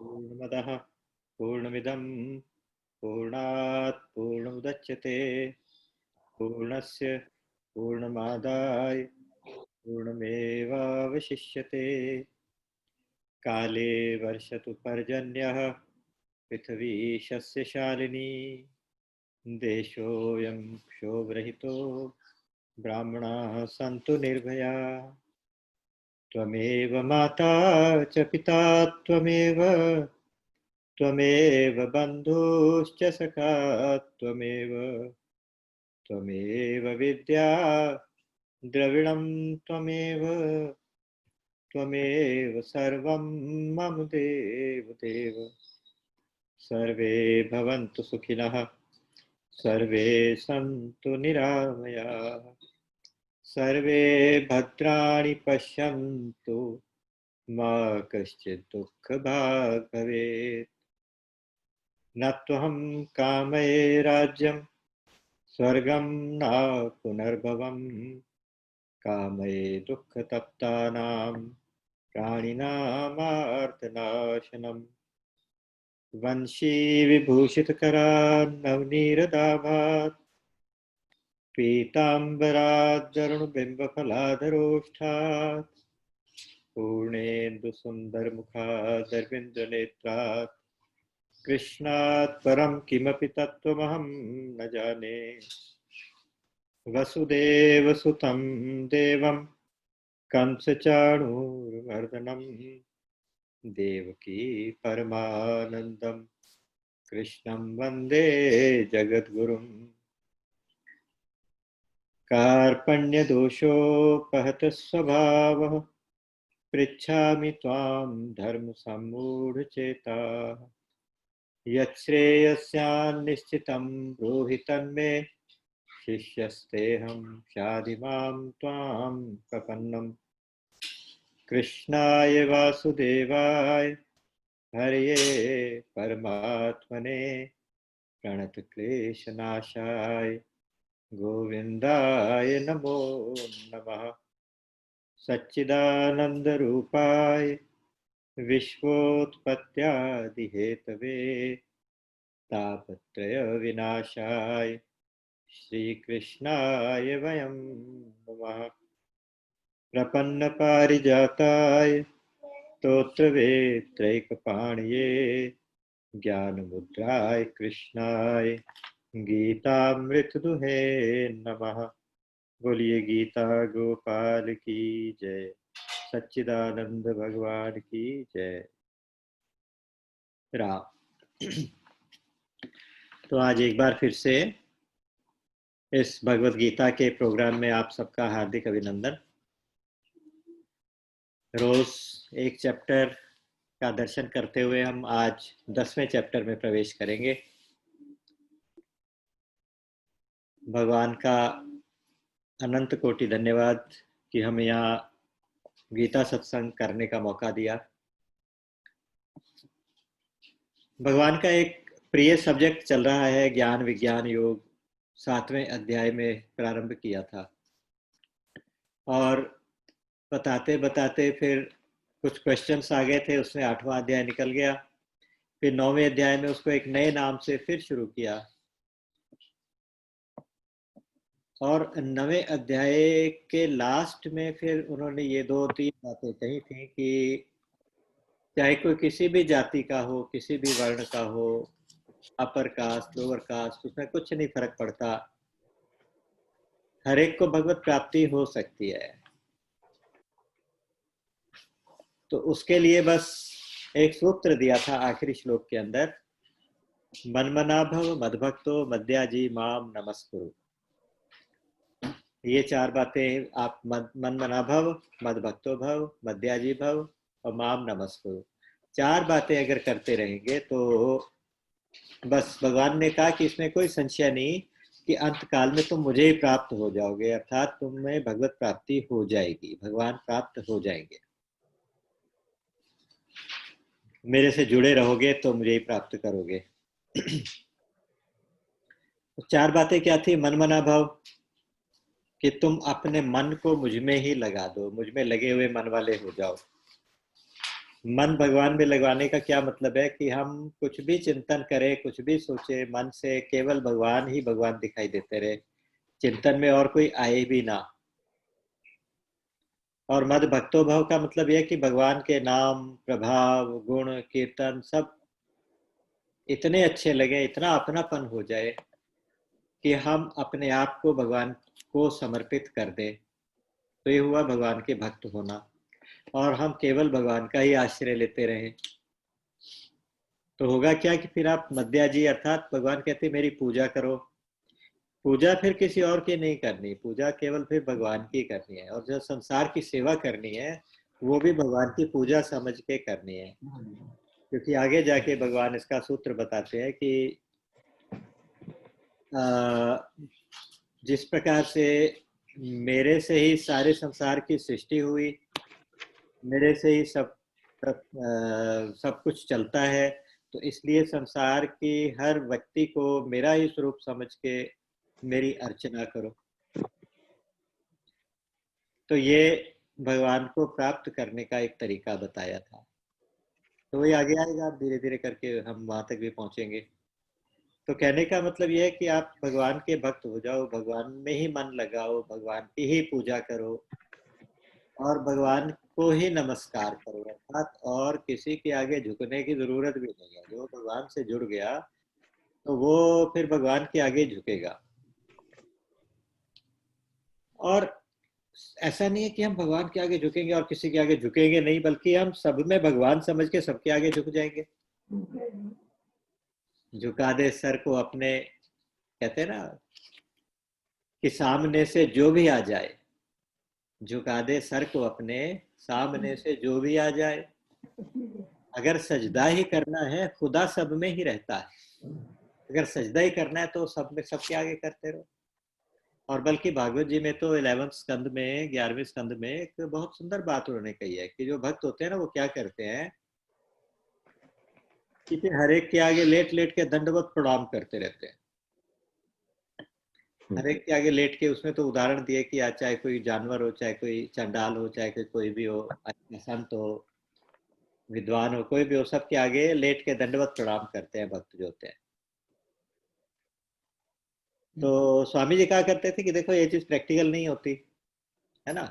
पूर्णमदः पूर्णमिदं पूर्णात् पूर्णमुदच्यते पूर्णस्य पूर्णमादाय पूर्णमेवावशिष्यते। काले वर्षतु पर्जन्यः पृथिवी शस्यशालिनी देशोऽयं क्षोभरहितो ब्राह्मणाः सन्तु निर्भयाः। त्वमेव माता च पिता त्वमेव त्वमेव बन्धुश्च सखा त्वमेव त्वमेव विद्या द्रविणं त्वमेव त्वमेव सर्वं मम देव देव। सर्वे भवन्तु सुखिनः सर्वे सन्तु निरामयाः सर्वे भद्राणि पश्यन्तु मा कश्चित् दुःखभाग् भवेत्। न त्वहं कामये राज्यं स्वर्गं न पुनर्भवं कामये दुःखतप्तानां प्राणिनामार्तनाशनम्। वंशी विभूषितकरान्नवनीरदाभात् पीताम्बरादरुणबिम्बफलाधरोष्ठात् पूर्णेन्दुसुन्दरमुखादरविन्दनेत्रात् कृष्णात् परं किमपि तत्त्वमहं न जाने। वसुदेवसुतं देवं कंसचाणूरमर्दनं देवकी परमानन्दं कृष्णं वन्दे जगद्गुरुम्। कार्पण्यदोषोपहतः स्वभावः पृच्छामि त्वां धर्मसम्मूढचेताः। यच्छ्रेयस्यान्निश्चितं ब्रूहि तन्मे शिष्यस्तेऽहं शाधि मां त्वां प्रपन्नम्। कृष्णाय वासुदेवाय हरये परमात्मने प्रणतक्लेशनाशाय गोविन्दाय नमो नमः। सच्चिदानन्दरूपाय विश्वोत्पत्त्यादिहेतवे तापत्रयविनाशाय श्रीकृष्णाय वयं नमः। प्रपन्नपारिजाताय स्तोत्रवेत्रैकपाणये ज्ञानमुद्राय कृष्णाय गीतामृतदुहे नमः। बोलिए गीता गोपाल की जय, सच्चिदानंद भगवान की जय। राम। तो आज एक बार फिर से इस भगवत गीता के प्रोग्राम में आप सबका हार्दिक अभिनंदन। रोज एक चैप्टर का दर्शन करते हुए हम आज 10वें चैप्टर में प्रवेश करेंगे। भगवान का अनंत कोटि धन्यवाद कि हमें यहाँ गीता सत्संग करने का मौका दिया। भगवान का एक प्रिय सब्जेक्ट चल रहा है ज्ञान विज्ञान योग, 7वें अध्याय में प्रारंभ किया था और बताते बताते फिर कुछ क्वेश्चंस आ गए थे, उसमें 8वां अध्याय निकल गया। फिर 9वें अध्याय में उसको एक नए नाम से फिर शुरू किया और 9वें अध्याय के लास्ट में फिर उन्होंने ये 2-3 बातें कही थी कि चाहे कोई किसी भी जाति का हो, किसी भी वर्ण का हो, अपर कास्ट लोअर कास्ट, उसमें कुछ नहीं फर्क पड़ता, हर एक को भगवत प्राप्ति हो सकती है। तो उसके लिए बस एक सूत्र दिया था आखिरी श्लोक के अंदर, मनमना भव मद्भक्तो मद्याजी माम नमस्कुरु। ये 4 बातें आप मनमना भव, मद्भक्तो भव, मद्याजी भव और माम नमस्कुरु, 4 बातें अगर करते रहेंगे तो बस भगवान ने कहा कि इसमें कोई संशय नहीं कि अंत काल में तुम मुझे ही प्राप्त हो जाओगे, अर्थात तुम्हें भगवत प्राप्ति हो जाएगी, भगवान प्राप्त हो जाएंगे। मेरे से जुड़े रहोगे तो मुझे ही प्राप्त करोगे। 4 बातें क्या थी? मनमना भाव, कि तुम अपने मन को मुझ में ही लगा दो, मुझ में लगे हुए मन वाले हो जाओ। मन भगवान में लगवाने का क्या मतलब है कि हम कुछ भी चिंतन करें, कुछ भी सोचे, मन से केवल भगवान ही भगवान दिखाई देते रहे, चिंतन में और कोई आए भी ना। और मद भक्तो भाव का मतलब यह कि भगवान के नाम, प्रभाव, गुण, कीर्तन सब इतने अच्छे लगे, इतना अपनापन हो जाए कि हम अपने आप को भगवान को समर्पित कर दें। तो ये हुआ भगवान के भक्त होना। और हम केवल भगवान का ही आश्रय लेते रहें तो होगा क्या कि फिर आप मध्याजी, अर्थात भगवान कहते मेरी पूजा करो। पूजा फिर किसी और की नहीं करनी, पूजा केवल फिर भगवान की करनी है। और जो संसार की सेवा करनी है वो भी भगवान की पूजा समझ के करनी है। क्योंकि आगे जाके भगवान इसका सूत्र बताते हैं कि जिस प्रकार से मेरे से ही सारे संसार की सृष्टि हुई, मेरे से ही सब कुछ चलता है, तो इसलिए संसार की हर व्यक्ति को मेरा ही स्वरूप समझ के मेरी अर्चना करो। तो ये भगवान को प्राप्त करने का एक तरीका बताया था। तो ये आगे आएगा, धीरे धीरे करके हम वहां तक भी पहुंचेंगे। तो कहने का मतलब ये है कि आप भगवान के भक्त हो जाओ, भगवान में ही मन लगाओ, भगवान की ही पूजा करो और भगवान को ही नमस्कार करो, अर्थात और किसी के आगे झुकने की जरूरत भी नहीं है। जो भगवान से जुड़ गया तो वो फिर भगवान के आगे झुकेगा। और ऐसा नहीं है कि हम भगवान के आगे झुकेंगे और किसी के आगे झुकेंगे नहीं, बल्कि हम सब में भगवान समझ के सबके आगे झुक जाएंगे। झुका दे सर को अपने, कहते हैं ना कि सामने से जो भी आ जाए, झुका दे सर को अपने, सामने से जो भी आ जाए। अगर सजदा ही करना है, खुदा सब में ही रहता है। अगर सजदा ही करना है तो सब में, सबके आगे करते रहो। और बल्कि भागवत जी में तो 11वें स्कंद में, 11वें स्कंद में एक बहुत सुंदर बात उन्होंने कही है कि जो भक्त होते हैं ना वो क्या करते हैं कि फिर हर एक के आगे लेट लेट के दंडवत प्रणाम करते रहते हैं। हर एक के आगे लेट के, उसमें तो उदाहरण दिए कि आज चाहे कोई जानवर हो, चाहे कोई चंडाल हो, चाहे कोई भी हो, संत हो, विद्वान हो, कोई भी हो, सबके आगे लेट के दंडवत प्रणाम करते हैं भक्त जो होते हैं। तो स्वामी जी कहा करते थे कि देखो ये चीज प्रैक्टिकल नहीं होती है ना,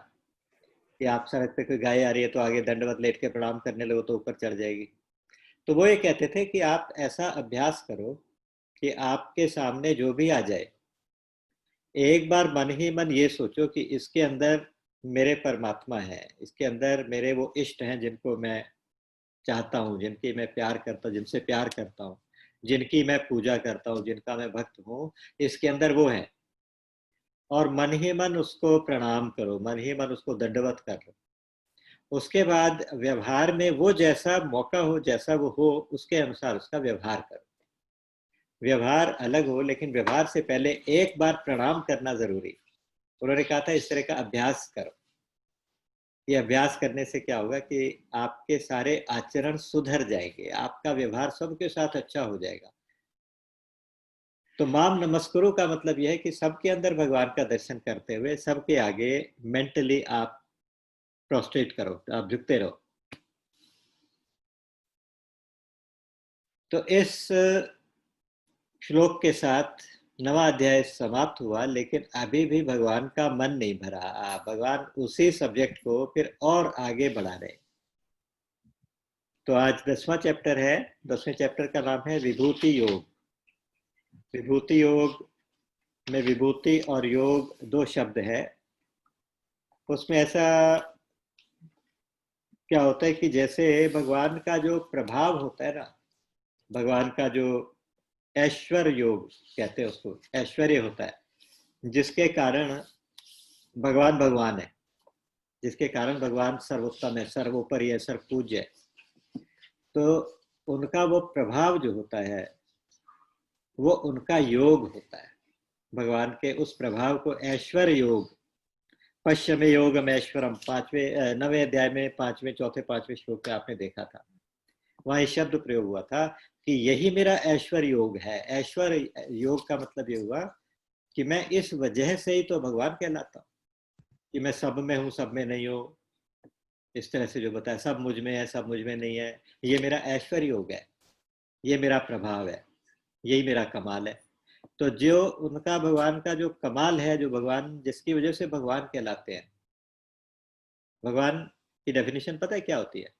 कि आप सड़क पे कोई गाय आ रही है तो आगे दंडवत लेट के प्रणाम करने लगो तो ऊपर चढ़ जाएगी। तो वो ये कहते थे कि आप ऐसा अभ्यास करो कि आपके सामने जो भी आ जाए, एक बार मन ही मन ये सोचो कि इसके अंदर मेरे परमात्मा है, इसके अंदर मेरे वो इष्ट हैं जिनको मैं चाहता हूँ, जिनकी मैं प्यार करता हूँ, जिनसे प्यार करता हूँ, जिनकी मैं पूजा करता हूँ, जिनका मैं भक्त हूँ, इसके अंदर वो है। और मन ही मन उसको प्रणाम करो, मन ही मन उसको दंडवत करो। उसके बाद व्यवहार में वो जैसा मौका हो, जैसा वो हो, उसके अनुसार उसका व्यवहार करो। व्यवहार अलग हो, लेकिन व्यवहार से पहले एक बार प्रणाम करना जरूरी। उन्होंने कहा था इस तरह का अभ्यास करो। ये अभ्यास करने से क्या होगा कि आपके सारे आचरण सुधर जाएंगे, आपका व्यवहार सबके साथ अच्छा हो जाएगा। तो माम नमस्कुरु का मतलब यह है कि सबके अंदर भगवान का दर्शन करते हुए सबके आगे मेंटली आप प्रोस्ट्रेट करो, आप झुकते रहो। तो इस श्लोक के साथ 9वां अध्याय समाप्त हुआ, लेकिन अभी भी भगवान का मन नहीं भरा। भगवान उसी सब्जेक्ट को फिर और आगे बढ़ा रहे। तो आज 10वां चैप्टर है। 10वें चैप्टर का नाम है विभूति योग। विभूति योग में विभूति और योग दो शब्द है। उसमें ऐसा क्या होता है कि जैसे भगवान का जो प्रभाव होता है ना, भगवान का जो ऐश्वर्य योग कहते हैं उसको, ऐश्वर्य होता है जिसके कारण भगवान भगवान है, जिसके कारण भगवान सर्वोत्तम है, सर्वोपरि है, सर्वपूज्य है। तो उनका वो प्रभाव जो होता है वो उनका योग होता है। भगवान के उस प्रभाव को ऐश्वर्य योग, पश्चिम योगम ऐश्वरम, 9वें अध्याय में 5वें, चौथे 5वें श्लोक में आपने देखा था। वहां ये शब्द प्रयोग हुआ था कि यही मेरा ऐश्वर्य योग है। ऐश्वर्य योग का मतलब ये हुआ कि मैं इस वजह से ही तो भगवान कहलाता हूँ कि मैं सब में हूँ, सब में नहीं हूँ। इस तरह से जो बताया, सब मुझ में है, सब मुझ में नहीं है, ये मेरा ऐश्वर्य योग है, ये मेरा प्रभाव है, यही मेरा कमाल है। तो जो उनका भगवान का जो कमाल है, जो भगवान जिसकी वजह से भगवान कहलाते हैं, भगवान की डेफिनेशन पता है क्या होती है?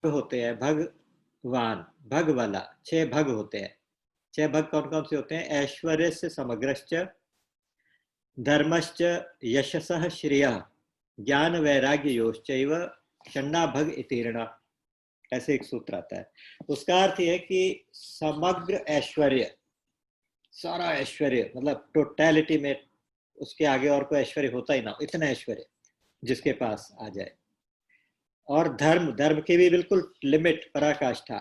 तो होते हैं भगवान, भग वाला, 6 भग होते हैं। 6 भग कौन कौन से होते हैं? ऐश्वर्य से समग्रश्च, धर्मश्च, यशसः श्रियः, ज्ञान वैराग्य योश्चैव, षण्णा भग इतीर्णा। ऐसे एक सूत्र आता है। उसका अर्थ यह है कि समग्र ऐश्वर्य, सारा ऐश्वर्य, मतलब टोटैलिटी में, उसके आगे और कोई ऐश्वर्य होता ही ना, इतना ऐश्वर्य जिसके पास आ जाए। और धर्म, धर्म की भी बिल्कुल लिमिट, पराकाष्ठा,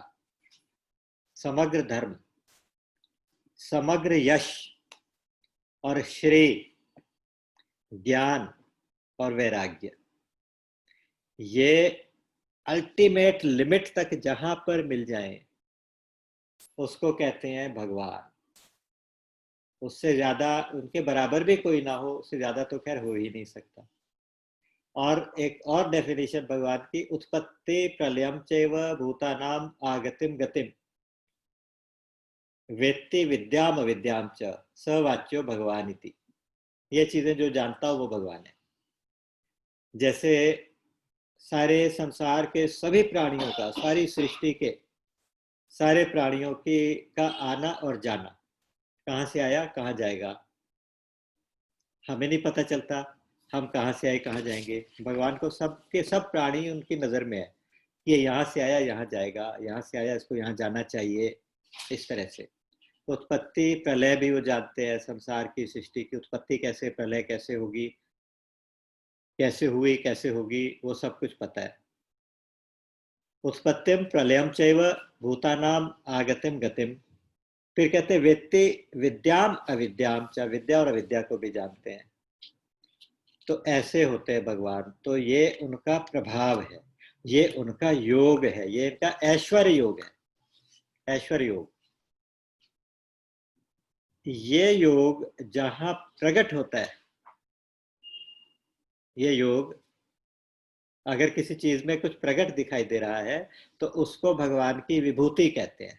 समग्र धर्म, समग्र यश और श्रेय, ज्ञान और वैराग्य, ये अल्टीमेट लिमिट तक जहां पर मिल जाए उसको कहते हैं भगवान। उससे ज्यादा, उनके बराबर भी कोई ना हो, उससे ज्यादा तो खैर हो ही नहीं सकता। और एक और डेफिनेशन भगवान की, उत्पत्ति प्रलयम चैव भूतानाम आगतिम गतिम वेत्ति विद्याम अविद्याम च सवाच्यो भगवान इति। ये चीजें जो जानता हो वो भगवान है। जैसे सारे संसार के सभी प्राणियों का, सारी सृष्टि के सारे प्राणियों की का आना और जाना, कहाँ से आया कहाँ जाएगा, हमें नहीं पता चलता। हम कहाँ से आए कहाँ जाएंगे, भगवान को सबके सब प्राणी उनकी नजर में है कि ये यहाँ से आया यहाँ जाएगा, यहाँ से आया इसको यहाँ जाना चाहिए, इस तरह से। उत्पत्ति प्रलय भी वो जानते हैं, संसार की सृष्टि की उत्पत्ति कैसे, प्रलय कैसे होगी, कैसे हुई, कैसे होगी, वो सब कुछ पता है। उत्पत्तिम प्रलयम चैव भूतानाम आगतिम गतिम। फिर कहते हैं वेत्ति विद्याम अविद्याम च, विद्या और अविद्या को भी जानते हैं। तो ऐसे होते हैं भगवान। तो ये उनका प्रभाव है, ये उनका योग है, ये इनका ऐश्वर्य योग है, ऐश्वर्य योग। ये योग जहां प्रकट होता है, ये योग अगर किसी चीज में कुछ प्रकट दिखाई दे रहा है तो उसको भगवान की विभूति कहते हैं।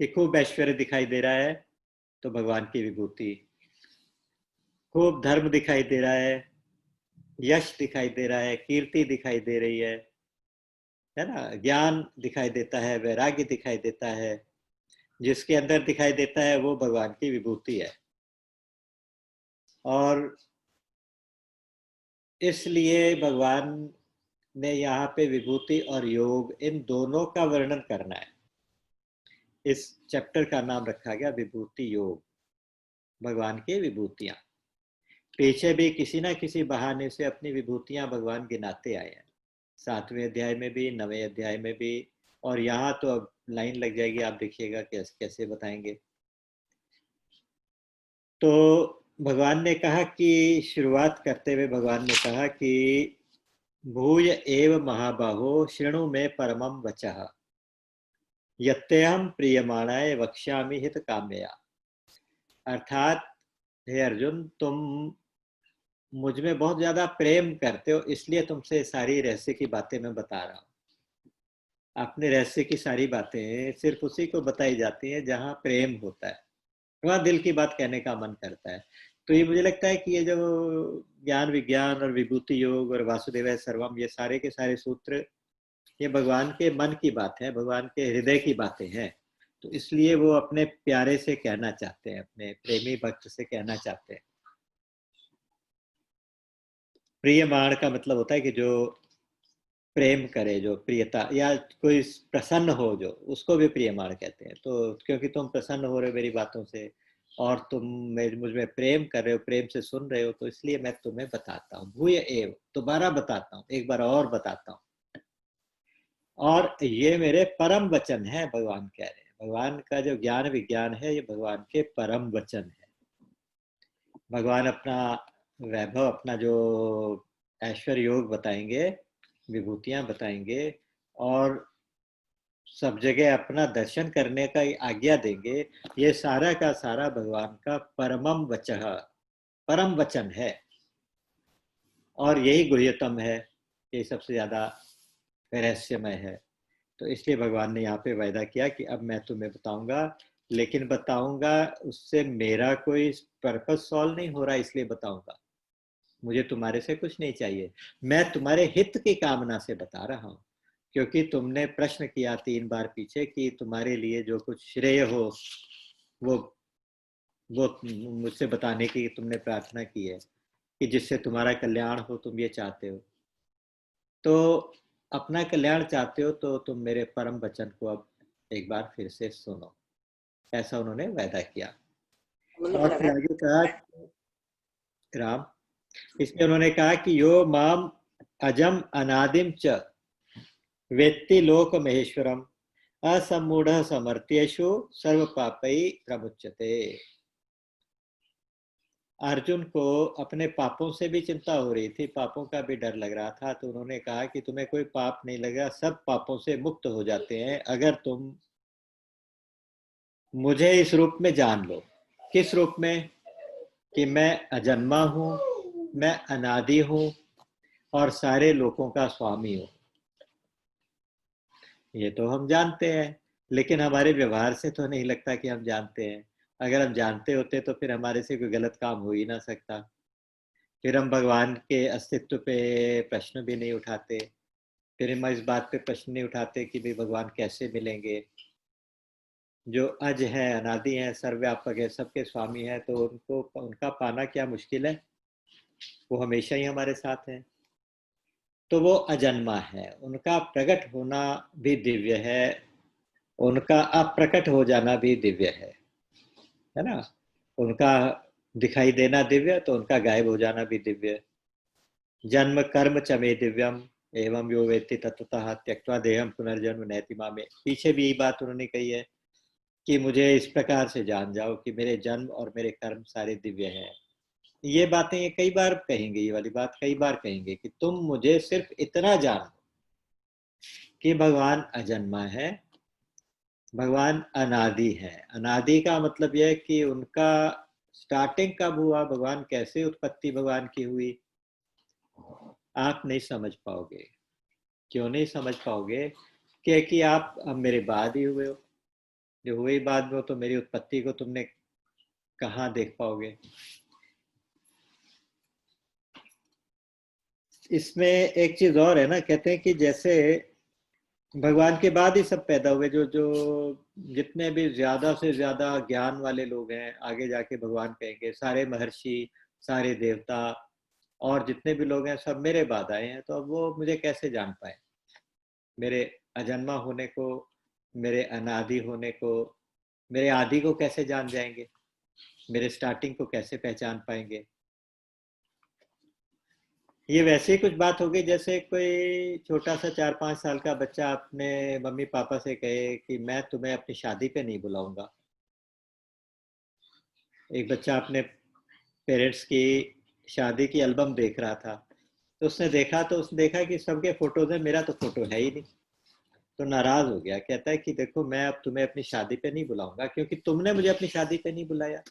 कि खूब ऐश्वर्य दिखाई दे रहा है तो भगवान की विभूति, खूब धर्म दिखाई दे रहा है, यश दिखाई दे रहा है, कीर्ति दिखाई दे रही है ना, ज्ञान दिखाई देता है, वैराग्य दिखाई देता है, जिसके अंदर दिखाई देता है वो भगवान की विभूति है। और इसलिए भगवान ने यहाँ पे विभूति और योग, इन दोनों का वर्णन करना है। इस चैप्टर का नाम रखा गया विभूति योग, भगवान की विभूतियां। पीछे भी किसी ना किसी बहाने से अपनी विभूतियां भगवान गिनाते आए हैं, 7वें अध्याय में भी, 9वें अध्याय में भी। और यहाँ तो अब लाइन लग जाएगी, आप देखिएगा कैसे कैसे बताएंगे। तो भगवान ने कहा कि, शुरुआत करते हुए भगवान ने कहा कि भूय एव महाबाहो शृणु में परमम वचः यत्यहम प्रियमाणाय वक्ष्यामि हित काम्यया। अर्थात हे अर्जुन, तुम मुझ में बहुत ज्यादा प्रेम करते हो, इसलिए तुमसे सारी रहस्य की बातें मैं बता रहा हूँ। अपने रहस्य की सारी बातें सिर्फ उसी को बताई जाती हैं जहाँ प्रेम होता है, वहाँ दिल की बात कहने का मन करता है। तो ये मुझे लगता है कि ये जो ज्ञान विज्ञान और विभूति योग और वासुदेव सर्वम, ये सारे के सारे सूत्र, ये भगवान के मन की बात है, भगवान के हृदय की बातें हैं। तो इसलिए वो अपने प्यारे से कहना चाहते हैं, अपने प्रेमी भक्त से कहना चाहते हैं। प्रियमाण का मतलब होता है कि जो प्रेम करे, जो प्रियता, या कोई प्रसन्न हो जो, उसको भी प्रियमाण कहते हैं। तो क्योंकि तुम प्रसन्न हो रहे हो मेरी बातों से और तुम मुझ में प्रेम कर रहे हो, प्रेम से सुन रहे हो, तो इसलिए मैं तुम्हें बताता हूँ। भूय एव, दोबारा बताता हूँ, एक बार और बताता हूँ। और ये मेरे परम वचन है, भगवान कह रहे हैं। भगवान का जो ज्ञान विज्ञान है, ये भगवान के परम वचन है। भगवान अपना वैभव, अपना जो ऐश्वर्य योग बताएंगे, विभूतियां बताएंगे, और सब जगह अपना दर्शन करने का आज्ञा देंगे। ये सारा का सारा भगवान का परमम वचः, परम वचन है। और यही गुह्यतम है, ये सबसे ज़्यादा रहस्यमय है। तो इसलिए भगवान ने यहाँ पे वायदा किया कि अब मैं तुम्हें बताऊंगा, लेकिन बताऊंगा उससे मेरा कोई पर्पस सॉल्व नहीं हो रहा, इसलिए बताऊंगा। मुझे तुम्हारे से कुछ नहीं चाहिए, मैं तुम्हारे हित की कामना से बता रहा हूँ। क्योंकि तुमने प्रश्न किया 3 बार पीछे कि तुम्हारे लिए जो कुछ श्रेय हो वो मुझसे बताने की तुमने प्रार्थना की है, कि जिससे तुम्हारा कल्याण हो, तुम ये चाहते हो। तो अपना कल्याण चाहते हो तो तुम मेरे परम वचन को अब एक बार फिर से सुनो, ऐसा उन्होंने वायदा किया। और फिर आगे कहा राम, इसलिए उन्होंने कहा कि यो माम अजम अनादिम च वेत्ति लोक महेश्वरम असमूढ़ समर्थ्येषु सर्व पापै प्रमुच्यते। अर्जुन को अपने पापों से भी चिंता हो रही थी, पापों का भी डर लग रहा था। तो उन्होंने कहा कि तुम्हें कोई पाप नहीं लगा, सब पापों से मुक्त हो जाते हैं अगर तुम मुझे इस रूप में जान लो। किस रूप में? कि मैं अजन्मा हूं, मैं अनादि हूं और सारे लोगों का स्वामी हूं। ये तो हम जानते हैं, लेकिन हमारे व्यवहार से तो नहीं लगता कि हम जानते हैं। अगर हम जानते होते तो फिर हमारे से कोई गलत काम हो ही ना सकता। फिर हम भगवान के अस्तित्व पे प्रश्न भी नहीं उठाते, फिर हम इस बात पे प्रश्न नहीं उठाते कि भाई भगवान कैसे मिलेंगे। जो अज है, अनादि है, सर्वव्यापक है, सबके स्वामी है, तो उनको उनका पाना क्या मुश्किल है, वो हमेशा ही हमारे साथ है। तो वो अजन्मा है, उनका प्रकट होना भी दिव्य है, उनका अप्रकट हो जाना भी दिव्य है ना। उनका दिखाई देना दिव्य, तो उनका गायब हो जाना भी दिव्य। जन्म कर्म च मे दिव्यम एवं यो वेत्ति तत्वतः त्यक्त्वा देहम पुनर्जन्म नैति मामे। पीछे भी यही बात उन्होंने कही है कि मुझे इस प्रकार से जान जाओ कि मेरे जन्म और मेरे कर्म सारे दिव्य हैं। ये बातें ये कई बार कहेंगे, ये वाली बात कई बार कहेंगे कि तुम मुझे सिर्फ इतना जानो कि भगवान अजन्मा है, भगवान अनादि है। अनादि का मतलब यह है कि उनका स्टार्टिंग कब हुआ, भगवान कैसे उत्पत्ति भगवान की हुई, आप नहीं समझ पाओगे। क्यों नहीं समझ पाओगे? क्योंकि आप अब मेरे बाद ही हुए हो। जो हुए बाद में हो तो मेरी उत्पत्ति को तुमने कहाँ देख पाओगे। इसमें एक चीज और है ना, कहते हैं कि जैसे भगवान के बाद ही सब पैदा हुए, जो जो जितने भी ज्यादा से ज्यादा ज्ञान वाले लोग हैं, आगे जाके भगवान कहेंगे सारे महर्षि, सारे देवता और जितने भी लोग हैं सब मेरे बाद आए हैं। तो अब वो मुझे कैसे जान पाए, मेरे अजन्मा होने को, मेरे अनादि होने को, मेरे आदि को कैसे जान जाएंगे, मेरे स्टार्टिंग को कैसे पहचान पाएंगे। ये वैसे ही कुछ बात हो गई जैसे कोई छोटा सा 4-5 साल का बच्चा अपने मम्मी पापा से कहे कि मैं तुम्हें अपनी शादी पे नहीं बुलाऊंगा। एक बच्चा अपने पेरेंट्स की शादी की एल्बम देख रहा था, तो उसने देखा कि सबके फोटोज हैं, मेरा तो फोटो है ही नहीं। तो नाराज हो गया, कहता है कि देखो मैं अब तुम्हें अपनी शादी पे नहीं बुलाऊंगा क्योंकि तुमने मुझे अपनी शादी पे नहीं बुलाया,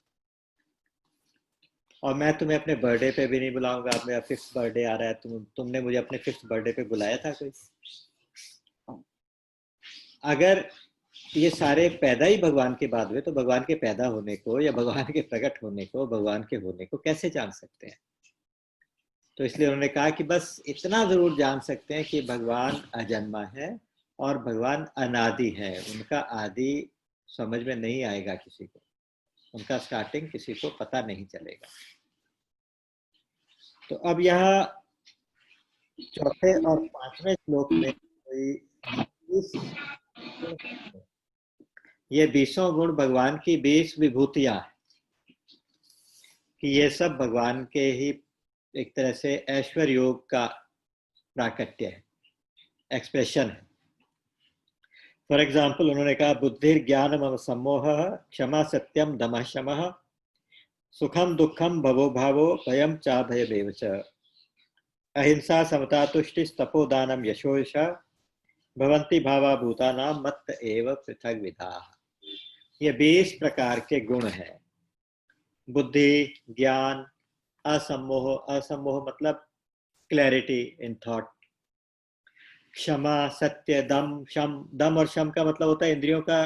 और मैं तुम्हें अपने बर्थडे पे भी नहीं बुलाऊंगा। अब मेरा 5th बर्थडे आ रहा है, तुमने मुझे अपने 5th बर्थडे पे बुलाया था कोई? अगर ये सारे पैदा ही भगवान के बाद हुए तो भगवान के पैदा होने को या भगवान के प्रकट होने को, भगवान के होने को कैसे जान सकते हैं? तो इसलिए उन्होंने कहा कि बस इतना जरूर जान सकते हैं कि भगवान अजन्मा है और भगवान अनादि है। उनका आदि समझ में नहीं आएगा किसी को, उनका स्टार्टिंग किसी को पता नहीं चलेगा। तो अब यहाँ चौथे और 5वें श्लोक में ये 20 गुण भगवान की 20 विभूतियां हैं कि ये सब भगवान के ही एक तरह से ऐश्वर्य योग का प्राकट्य है, एक्सप्रेशन है। फॉर एग्जाम्पल उन्होंने कहा बुद्धि ज्ञान मम सम्मोह क्षमा सत्यम दमः शमः सुखम दुखम भवो भावो भयम चा भयमेव च अहिंसा समता तुष्टि तपोदानम यशोयशा भवन्ति भावा भूतानां मत्त एव पृथग विधा। ये 20 प्रकार के गुण हैं। बुद्धि, ज्ञान, असम्मोह। असम्मोह मतलब क्लैरिटी इन थॉट। क्षमा, सत्य, दम, शम। दम और शम का मतलब होता है इंद्रियों का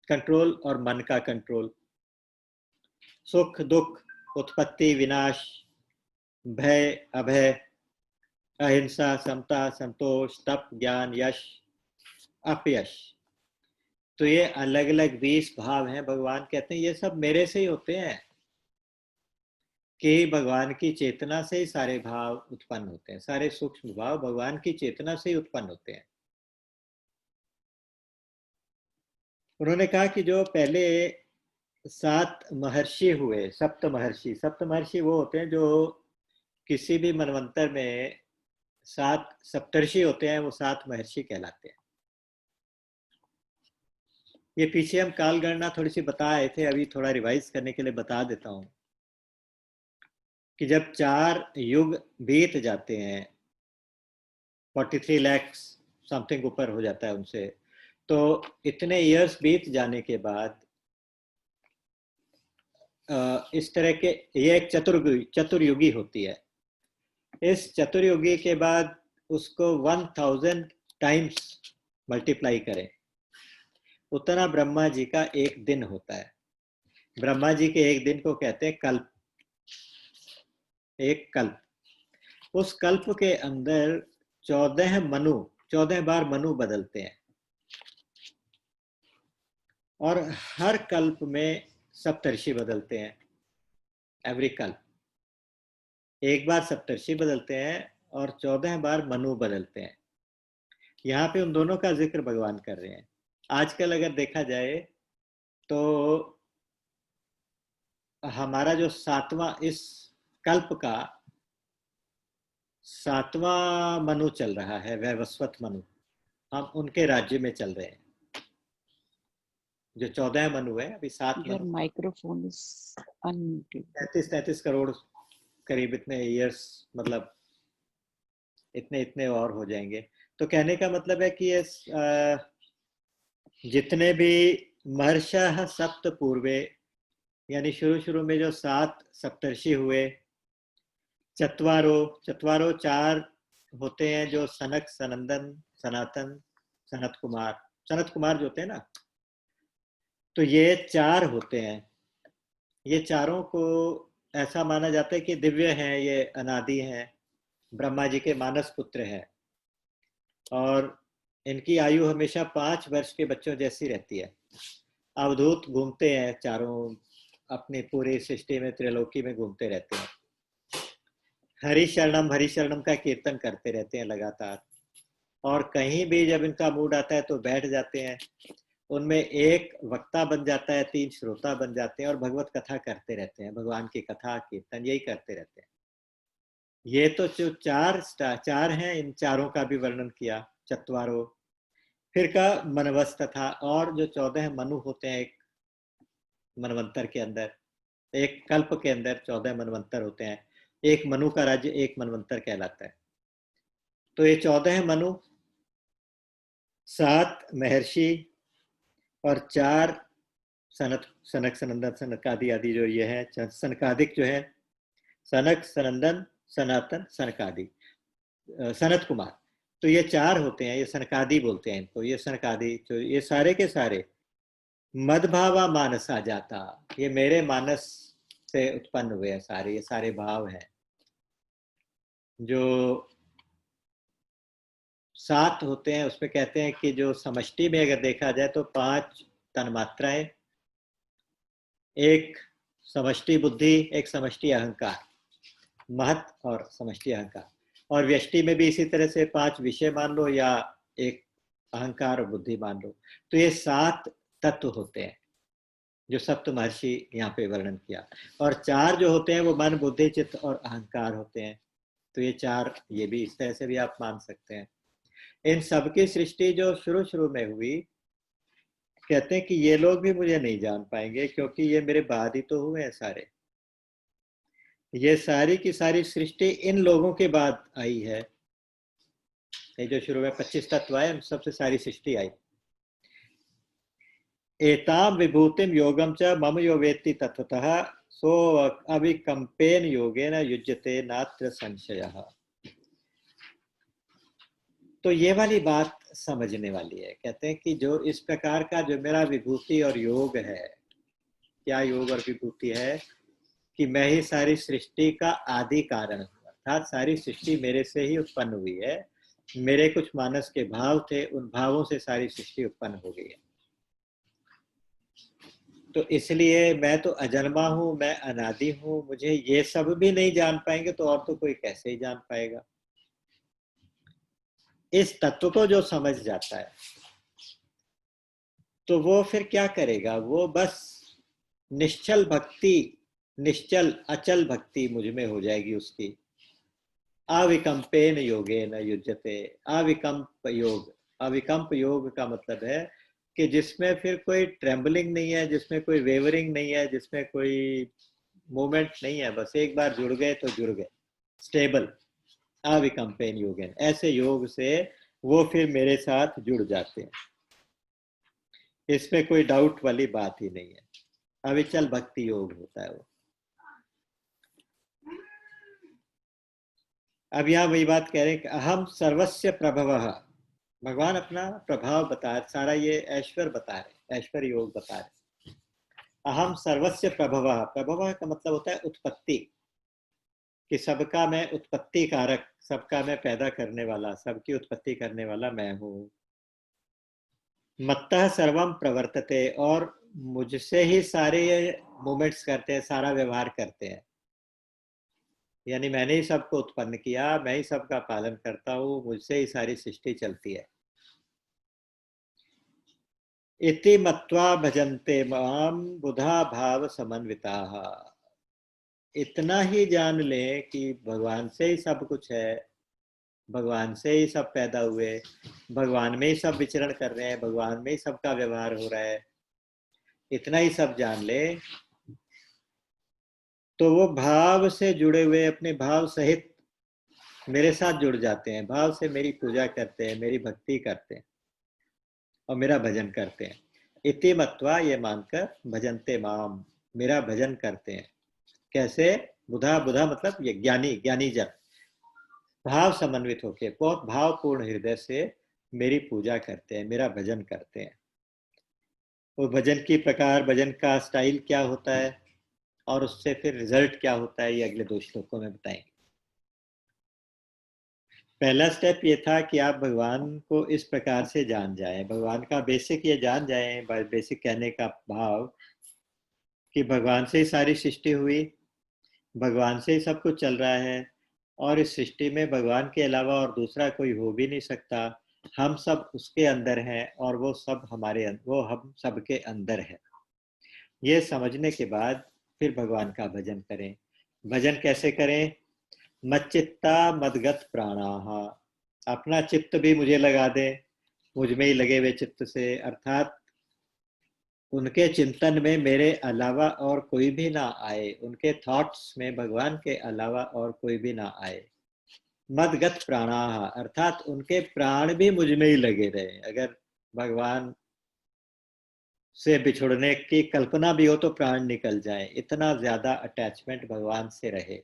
कंट्रोल और मन का कंट्रोल। सुख, दुख, उत्पत्ति, विनाश, भय, अभय, अहिंसा, समता, संतोष, तप, ज्ञान, यश, अपयश। तो ये अलग अलग 20 भाव हैं। भगवान कहते हैं ये सब मेरे से ही होते हैं, कि भगवान की चेतना से ही सारे भाव उत्पन्न होते हैं। सारे सूक्ष्म भाव भगवान की चेतना से ही उत्पन्न होते हैं। उन्होंने कहा कि जो पहले 7 महर्षि हुए, सप्त महर्षि। सप्त महर्षि वो होते हैं जो किसी भी मनवंतर में 7 सप्तर्षि होते हैं, वो 7 महर्षि कहलाते हैं। ये पीछे हम काल गणना थोड़ी सी बता आए थे, अभी थोड़ा रिवाइज करने के लिए बता देता हूं कि जब 4 युग बीत जाते हैं, 43 लाख समथिंग ऊपर हो जाता है उनसे, तो इतने इयर्स बीत जाने के बाद इस तरह के, ये एक चतुर्युगी होती है। इस चतुर्युगी के बाद उसको 1000 टाइम्स मल्टीप्लाई करें, उतना ब्रह्मा जी का एक दिन होता है। ब्रह्मा जी के एक दिन को कहते हैं कल्प। एक कल्प। उस कल्प के अंदर 14 बार मनु बदलते हैं, और हर कल्प में सप्तर्षि बदलते हैं। एवरी कल्प एक बार सप्तर्षि बदलते हैं और 14 बार मनु बदलते हैं। यहाँ पे उन दोनों का जिक्र भगवान कर रहे हैं। आजकल अगर देखा जाए तो हमारा जो 7वां, इस कल्प का 7वां मनु चल रहा है, वैवस्वत मनु। हम उनके राज्य में चल रहे हैं। जो 14 मनु है, अभी 7 Manu. Microphone is unmuted. 33 crore करीब इतने इयर्स, मतलब इतने इतने और हो जाएंगे। तो कहने का मतलब है कि ये जितने भी महर्षः सप्त पूर्वे, यानी शुरू में जो 7 सप्तर्षि हुए, चत्वारो 4 होते हैं, जो सनक, सनंदन, सनातन, सनत कुमार जो होते हैं ना, तो ये 4 होते हैं। ये चारों को ऐसा माना जाता है कि दिव्य हैं, ये अनादि हैं, ब्रह्मा जी के मानस पुत्र हैं, और इनकी आयु हमेशा 5 वर्ष के बच्चों जैसी रहती है। अवधूत घूमते हैं चारों, अपनी पूरी सृष्टि में, त्रिलोकी में घूमते रहते हैं। हरिशरणम का कीर्तन करते रहते हैं लगातार, और कहीं भी जब इनका मूड आता है तो बैठ जाते हैं। उनमें एक वक्ता बन जाता है, 3 श्रोता बन जाते हैं, और भगवत कथा करते रहते हैं। भगवान की कथा कीर्तन यही करते रहते हैं। ये तो जो 4 हैं, इन चारों का भी वर्णन किया, चत्वारो। फिर का मनवस्त था, और जो 14 मनु होते हैं एक मनवंतर के अंदर, एक कल्प के अंदर 14 मनवंतर होते हैं। एक मनु का राज्य एक मनवंतर कहलाता है। तो ये 14 मनु, 7 महर्षि, और 4 सनक, सनंदन, सनकादि आदि जो ये है, सनकादिक जो है, सनक, सनंदन, सनातन, सनकादि, सनत कुमार। तो ये 4 होते हैं, ये सनकादि बोलते हैं इनको। ये सनकादि, तो ये सारे के सारे मदभावा मानसा जाता, ये मेरे मानस से उत्पन्न हुए हैं सारे। ये सारे भाव हैं जो 7 होते हैं। उसमें कहते हैं कि जो समष्टि में अगर देखा जाए तो 5 तन्मात्राएं, एक समष्टि बुद्धि, एक समष्टि अहंकार, महत और समष्टि अहंकार, और व्यष्टि में भी इसी तरह से 5 विषय मान लो, या एक अहंकार और बुद्धि मान लो। तो ये 7 तत्व होते हैं जो सप्त महर्षि यहाँ पे वर्णन किया। और 4 जो होते हैं वो मन, बुद्धि, चित्त और अहंकार होते हैं। तो ये 4, ये भी इस तरह से भी आप मान सकते हैं। इन सबकी सृष्टि जो शुरू में हुई, कहते हैं कि ये लोग भी मुझे नहीं जान पाएंगे, क्योंकि ये मेरे बाद ही तो हुए हैं सारे। ये सारी की सारी सृष्टि इन लोगों के बाद आई है। ये जो शुरू में 25 तत्व आए, सबसे सारी सृष्टि आई। एताम विभूतिम योगम च मम यो वेत्ति तत्वतः सो अविकंपेन योगेन युज्यते नात्र संशयः। तो ये वाली बात समझने वाली है। कहते हैं कि जो इस प्रकार का जो मेरा विभूति और योग है, क्या योग और विभूति है कि मैं ही सारी सृष्टि का आदि कारण हूँ, अर्थात सारी सृष्टि मेरे से ही उत्पन्न हुई है। मेरे कुछ मानस के भाव थे, उन भावों से सारी सृष्टि उत्पन्न हो गई है। तो इसलिए मैं तो अजन्मा हूं, मैं अनादि हूं, मुझे ये सब भी नहीं जान पाएंगे तो और तो कोई कैसे ही जान पाएगा। इस तत्व को जो समझ जाता है तो वो फिर क्या करेगा, वो बस निश्चल भक्ति, निश्चल अचल भक्ति मुझ में हो जाएगी उसकी। अविकम्पेन योगेन युज्यते। अविकम्प योग, अविकम्प योग का मतलब है कि जिसमें फिर कोई ट्रेम्बलिंग नहीं है, जिसमें कोई वेवरिंग नहीं है, जिसमें कोई मूवमेंट नहीं है, बस एक बार जुड़ गए तो जुड़ गए, स्टेबल। अविकम्पेन योगेन, ऐसे योग से वो फिर मेरे साथ जुड़ जाते हैं, इसमें कोई डाउट वाली बात ही नहीं है। अविचल भक्ति योग होता है वो। अब यहाँ वही बात कह रहे हैं कि अहम सर्वस्य प्रभवः, भगवान अपना प्रभाव बता रहे, सारा ये ऐश्वर्य बता रहे, ऐश्वर्य योग बता रहे। अहम सर्वस्य प्रभवः, प्रभवः का मतलब होता है उत्पत्ति, कि सबका मैं उत्पत्ति कारक, सबका मैं पैदा करने वाला, सबकी उत्पत्ति करने वाला मैं हूँ। मत्तः सर्वम प्रवर्तते, और मुझसे ही सारे मूवमेंट्स करते हैं, सारा व्यवहार करते हैं। यानी मैंने ही सबको उत्पन्न किया, मैं ही सबका पालन करता हूँ, मुझसे ही सारी सृष्टि चलती है। इति मत्वा भजन्ते माम बुधा भाव समन्विताः। इतना ही जान लें कि भगवान से ही सब कुछ है, भगवान से ही सब पैदा हुए, भगवान में ही सब विचरण कर रहे हैं, भगवान में ही सबका व्यवहार हो रहा है, इतना ही सब जान ले तो वो भाव से जुड़े हुए, अपने भाव सहित मेरे साथ जुड़ जाते हैं, भाव से मेरी पूजा करते हैं, मेरी भक्ति करते हैं और मेरा भजन करते हैं। इति मत्वा, ये मानकर, भजन्ते माम, मेरा भजन करते हैं। कैसे? बुधा, बुधा मतलब ये ज्ञानी, ज्ञानी जन, भाव समन्वित होके, बहुत भावपूर्ण हृदय से मेरी पूजा करते हैं, मेरा भजन करते हैं। वो भजन की प्रकार, भजन का स्टाइल क्या होता है और उससे फिर रिजल्ट क्या होता है, ये अगले 2 श्लोकों में बताएंगे। पहला स्टेप ये था कि आप भगवान को इस प्रकार से जान जाएं, भगवान का बेसिक ये जान जाएं, बेसिक कहने का भाव कि भगवान से ही सारी सृष्टि हुई, भगवान से ही सब कुछ चल रहा है, और इस सृष्टि में भगवान के अलावा और दूसरा कोई हो भी नहीं सकता। हम सब उसके अंदर हैं और वो सब हमारे, वो हम सबके अंदर है। ये समझने के बाद फिर भगवान का भजन करें। भजन कैसे करें? मच्चित्ता मदगत प्राणाः, अपना चित्त भी मुझे लगा दे, मुझ में ही लगे हुए चित्त से, अर्थात उनके चिंतन में मेरे अलावा और कोई भी ना आए, उनके थॉट्स में भगवान के अलावा और कोई भी ना आए। मदगत प्राणाः, अर्थात उनके प्राण भी मुझ में ही लगे रहे। अगर भगवान से बिछुड़ने की कल्पना भी हो तो प्राण निकल जाए, इतना ज्यादा अटैचमेंट भगवान से रहे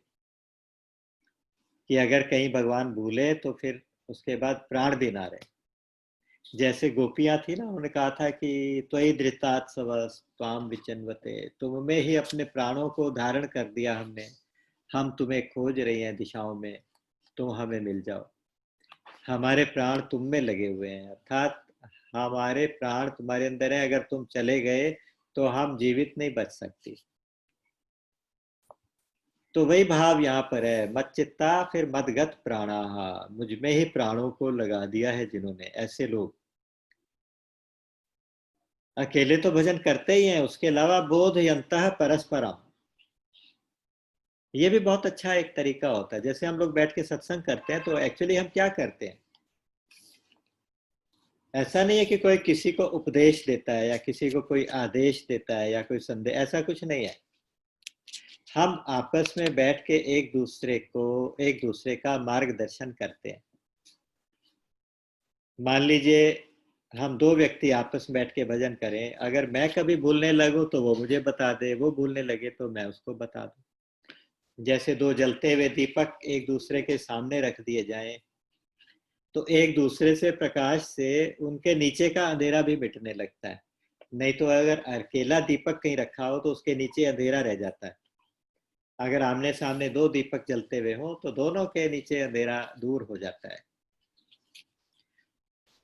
कि अगर कहीं भगवान भूले तो फिर उसके बाद प्राण भी ना रहे। जैसे गोपियां थी ना, उन्होंने कहा था कि त्वयि धृतात्सवस् त्वाम विचिन्वते, तुम में ही अपने प्राणों को धारण कर दिया हमने, हम तुम्हें खोज रही हैं दिशाओं में, तुम हमें मिल जाओ। हमारे प्राण तुम में लगे हुए हैं, अर्थात हमारे प्राण तुम्हारे अंदर है, अगर तुम चले गए तो हम जीवित नहीं बच सकती। तो वही भाव यहाँ पर है, मच्चित्ता, फिर मदगत प्राणाहा, मुझ में ही प्राणों को लगा दिया है जिन्होंने। ऐसे लोग अकेले तो भजन करते ही हैं, उसके अलावा बोध यंतः परस्परम, ये भी बहुत अच्छा एक तरीका होता है। जैसे हम लोग बैठ के सत्संग करते हैं तो एक्चुअली हम क्या करते हैं, ऐसा नहीं है कि कोई किसी को उपदेश देता है या किसी को कोई आदेश देता है या कोई संदेश, ऐसा कुछ नहीं है। हम आपस में बैठ के एक दूसरे का मार्गदर्शन करते हैं। मान लीजिए हम 2 व्यक्ति आपस में बैठ के भजन करें, अगर मैं कभी भूलने लगूं तो वो मुझे बता दे, वो भूलने लगे तो मैं उसको बता दूं। जैसे 2 जलते हुए दीपक एक दूसरे के सामने रख दिए जाएं तो एक दूसरे से प्रकाश से उनके नीचे का अंधेरा भी मिटने लगता है। नहीं तो अगर अकेला दीपक कहीं रखा हो तो उसके नीचे अंधेरा रह जाता है। अगर आमने सामने दो दीपक जलते हुए हो तो दोनों के नीचे अंधेरा दूर हो जाता है।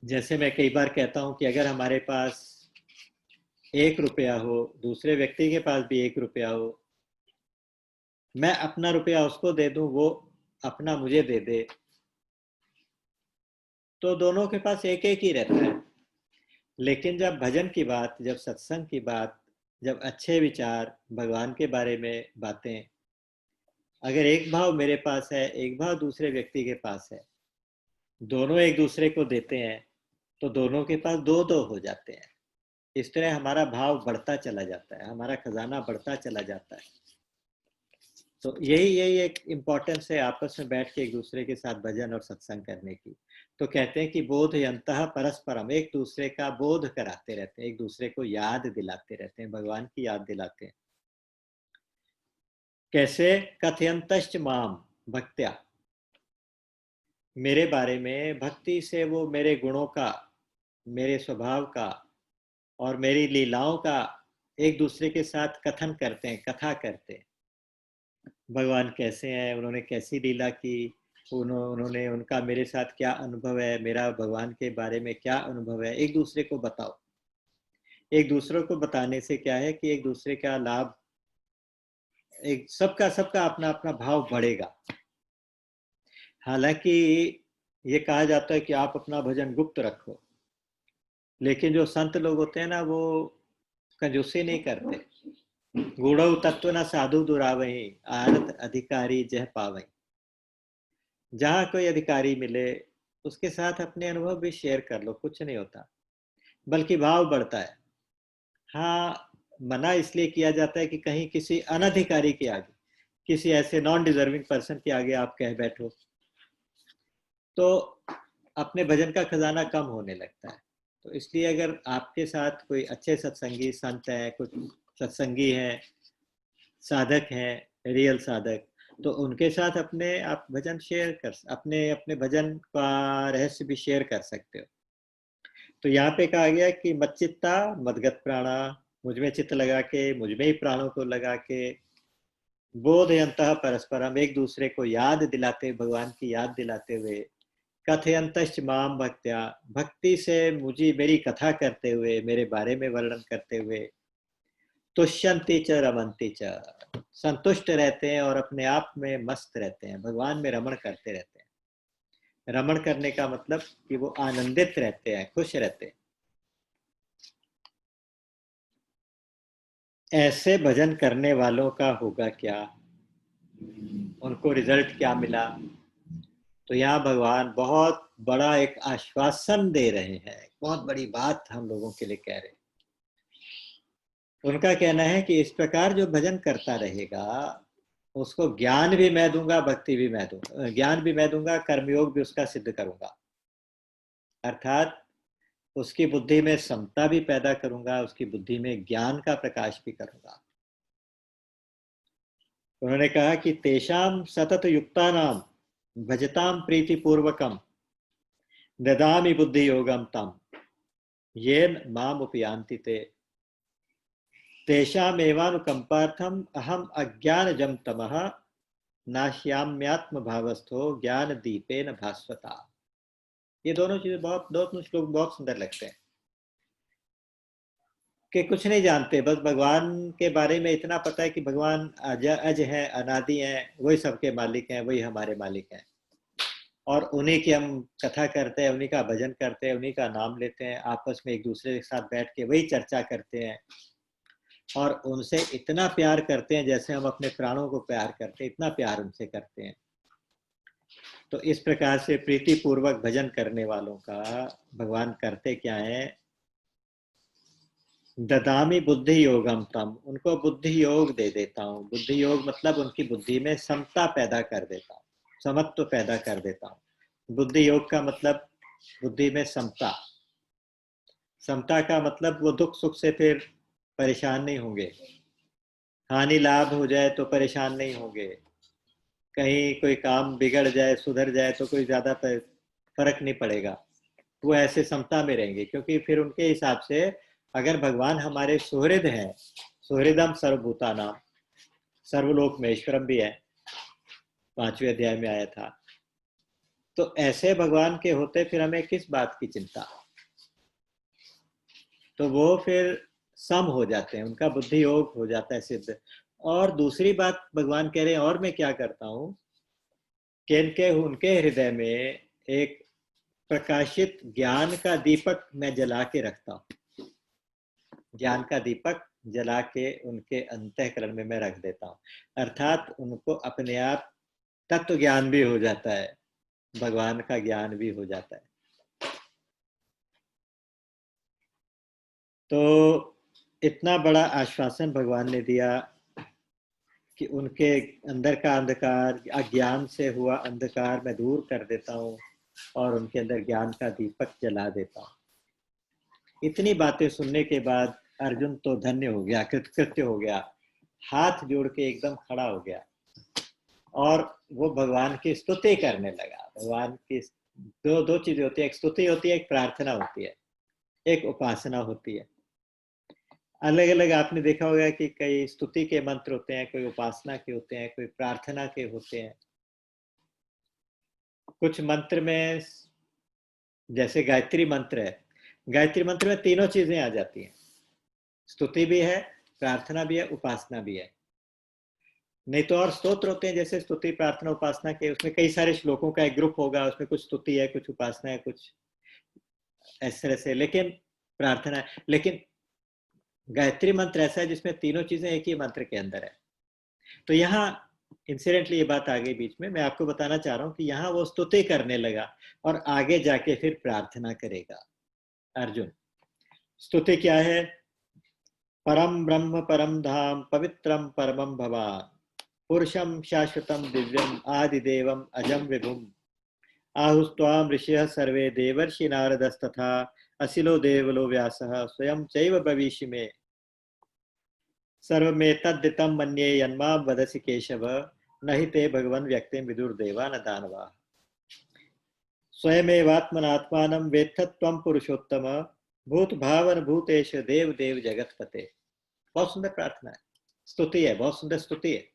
जैसे मैं कई बार कहता हूं कि अगर हमारे पास 1 रुपया हो, दूसरे व्यक्ति के पास भी 1 रुपया हो, मैं अपना रुपया उसको दे दूं, वो अपना मुझे दे दे, तो दोनों के पास एक एक ही रहता है। लेकिन जब भजन की बात, जब सत्संग की बात, जब अच्छे विचार, भगवान के बारे में बातें, अगर एक भाव मेरे पास है, एक भाव दूसरे व्यक्ति के पास है, दोनों एक दूसरे को देते हैं, तो दोनों के पास दो दो हो जाते हैं। इस तरह हमारा भाव बढ़ता चला जाता है, हमारा खजाना बढ़ता चला जाता है। तो यही यही एक इम्पोर्टेंस है आपस में बैठ के एक दूसरे के साथ भजन और सत्संग करने की। तो कहते हैं कि बोध यंतः परस्परम, एक दूसरे का बोध कराते रहते हैं, एक दूसरे को याद दिलाते रहते हैं, भगवान की याद दिलाते हैं। कैसे? कथयंतश्च माम भक्त्या, मेरे बारे में भक्ति से वो मेरे गुणों का, मेरे स्वभाव का और मेरी लीलाओं का एक दूसरे के साथ कथन करते हैं, कथा करते हैं। भगवान कैसे हैं, उन्होंने कैसी लीला की, उन्होंने उनका मेरे साथ क्या अनुभव है, मेरा भगवान के बारे में क्या अनुभव है, एक दूसरे को बताओ। एक दूसरे को बताने से क्या है कि एक दूसरे का लाभ, एक सबका सबका अपना अपना भाव बढ़ेगा। हालांकि ये कहा जाता है कि आप अपना भजन गुप्त रखो, लेकिन जो संत लोग होते हैं ना, वो कंजूसी नहीं करते। गूढ़ तत्व न साधु दुरावही, आरत अधिकारी जह पावही। जहाँ कोई अधिकारी मिले उसके साथ अपने अनुभव भी शेयर कर लो, कुछ नहीं होता, बल्कि भाव बढ़ता है। हाँ, मना इसलिए किया जाता है कि कहीं किसी अनधिकारी के आगे, किसी ऐसे नॉन डिजर्विंग पर्सन के आगे आप कह बैठो तो अपने भजन का खजाना कम होने लगता है। तो इसलिए अगर आपके साथ कोई अच्छे सत्संगी संत हैं, कुछ सत्संगी हैं, साधक हैं, रियल साधक, तो उनके साथ अपने आप भजन शेयर कर, अपने अपने भजन का रहस्य भी शेयर कर सकते हो। तो यहाँ पे कहा गया कि मच्चित्ता मदगत प्राणा, मुझ में चित्त लगा के, मुझ में ही प्राणों को लगा के, बोधयंतः परस्परम, एक दूसरे को याद दिलाते, भगवान की याद दिलाते हुए, कथयंतश्च माम भक्त्या, भक्ति से मुझे मेरी कथा करते हुए, मेरे बारे में वर्णन करते हुए, तुष्यंति च रमंति च, संतुष्ट रहते हैं और अपने आप में मस्त रहते हैं, भगवान में रमण करते रहते हैं। रमण करने का मतलब कि वो आनंदित रहते हैं, खुश रहते हैं। ऐसे भजन करने वालों का होगा क्या, उनको रिजल्ट क्या मिला? तो यहाँ भगवान बहुत बड़ा एक आश्वासन दे रहे हैं, बहुत बड़ी बात हम लोगों के लिए कह रहे हैं। उनका कहना है कि इस प्रकार जो भजन करता रहेगा उसको ज्ञान भी मैं दूंगा, भक्ति भी मैं दूंगा, ज्ञान भी मैं दूंगा, कर्मयोग भी उसका सिद्ध करूंगा। अर्थात उसकी बुद्धि में समता भी पैदा करूंगा, उसकी बुद्धि में ज्ञान का प्रकाश भी करूंगा। उन्होंने कहा कि तेषाम सतत युक्ता नाम भजताम प्रीति पूर्वकम ददामि बुद्धि योगम तम ये माम उपयांति ते तेषामेवानुकंपार्थम अहम अज्ञानजम तमः नाश्याम्यात्म भावस्थो ज्ञान दीपेन भास्वता। ये दोनों चीजें दोनों श्लोक बहुत सुंदर लगते हैं कि कुछ नहीं जानते, बस भगवान के बारे में इतना पता है कि भगवान अज है, अनादि हैं, वही सबके मालिक हैं, वही हमारे मालिक हैं, और उन्हीं की हम कथा करते हैं, उन्हीं का भजन करते हैं, उन्हीं का नाम लेते हैं, आपस में एक दूसरे के साथ बैठ के वही चर्चा करते हैं और उनसे इतना प्यार करते हैं जैसे हम अपने प्राणों को प्यार करते हैं, इतना प्यार उनसे करते हैं। तो इस प्रकार से प्रीति पूर्वक भजन करने वालों का भगवान करते क्या है? ददामी बुद्धि योगम तम, उनको बुद्धि योग दे देता हूँ। बुद्धि योग मतलब उनकी बुद्धि में समता पैदा कर देता हूँ, समत्व पैदा कर देता हूँ। बुद्धि योग का मतलब बुद्धि में समता, समता का मतलब वो दुख सुख से फिर परेशान नहीं होंगे, हानि लाभ हो जाए तो परेशान नहीं होंगे, कहीं कोई काम बिगड़ जाए, सुधर जाए तो कोई ज्यादा फर्क नहीं पड़ेगा, वो ऐसे समता में रहेंगे। क्योंकि फिर उनके हिसाब से अगर भगवान हमारे सुहृद हैं, सुहृदम सर्वभूतानाम, सर्वलोक में ईश्वरम भी है, 5वें अध्याय में आया था, तो ऐसे भगवान के होते फिर हमें किस बात की चिंता। तो वो फिर सम हो जाते हैं, उनका बुद्धि योग हो जाता है सिद्ध। और दूसरी बात भगवान कह रहे हैं, और मैं क्या करता हूं कि उनके हृदय में एक प्रकाशित ज्ञान का दीपक मैं जला के रखता हूं। ज्ञान का दीपक जला के उनके अंतःकरण में मैं रख देता हूं, अर्थात उनको अपने आप तत्व ज्ञान भी हो जाता है, भगवान का ज्ञान भी हो जाता है। तो इतना बड़ा आश्वासन भगवान ने दिया कि उनके अंदर का अंधकार, अज्ञान से हुआ अंधकार मैं दूर कर देता हूँ और उनके अंदर ज्ञान का दीपक जला देता हूँ। इतनी बातें सुनने के बाद अर्जुन तो धन्य हो गया, कृतकृत्य हो गया, हाथ जोड़ के एकदम खड़ा हो गया और वो भगवान की स्तुति करने लगा। भगवान की दो चीजें होती है, एक स्तुति होती है, एक प्रार्थना होती है, एक उपासना होती है। अलग अलग आपने देखा होगा कि कई स्तुति के मंत्र होते हैं, कोई उपासना के होते हैं, कोई प्रार्थना के होते हैं। कुछ मंत्र में जैसे गायत्री मंत्र है, गायत्री मंत्र में तीनों चीजें आ जाती हैं, स्तुति भी है, प्रार्थना भी है, उपासना भी है। नहीं तो और स्तोत्र होते हैं जैसे स्तुति प्रार्थना उपासना के, उसमें कई सारे श्लोकों का एक ग्रुप होगा, उसमें कुछ स्तुति है, कुछ उपासना है, कुछ इस तरह से, लेकिन प्रार्थना है। लेकिन गायत्री मंत्र ऐसा है जिसमें तीनों चीजें एक ही मंत्र के अंदर है। तो यहाँ इंसिडेंटली ये बात आ गई बीच में, मैं आपको बताना चाह रहा हूँ कि यहाँ वो स्तुति करने लगा और आगे जाके फिर प्रार्थना करेगा अर्जुन। स्तुति क्या है? परम ब्रह्म परम धाम पवित्रम परमम भवान पुरुषम शाश्वतम दिव्यम आदिदेवम अजम विभुम आहुस्त्वाम ऋषयः सर्वे देवर्षि नारदस्तथा असिलो देवलो व्यासः स्वयं चैव भविष्य में सर्वमेतद्दितं मन्ये यन्मां वदसि केशव न हि ते भगवन् व्यक्तिं विदुर्देवा न दानवाः स्वयमेवात्मनात्मानं वेत्थ त्वं पुरुषोत्तम भूत भावन भूतेश देव देव जगतपते। बहुत सुंदर प्रार्थना है, स्तुति है, बहुत सुंदर स्तुति है।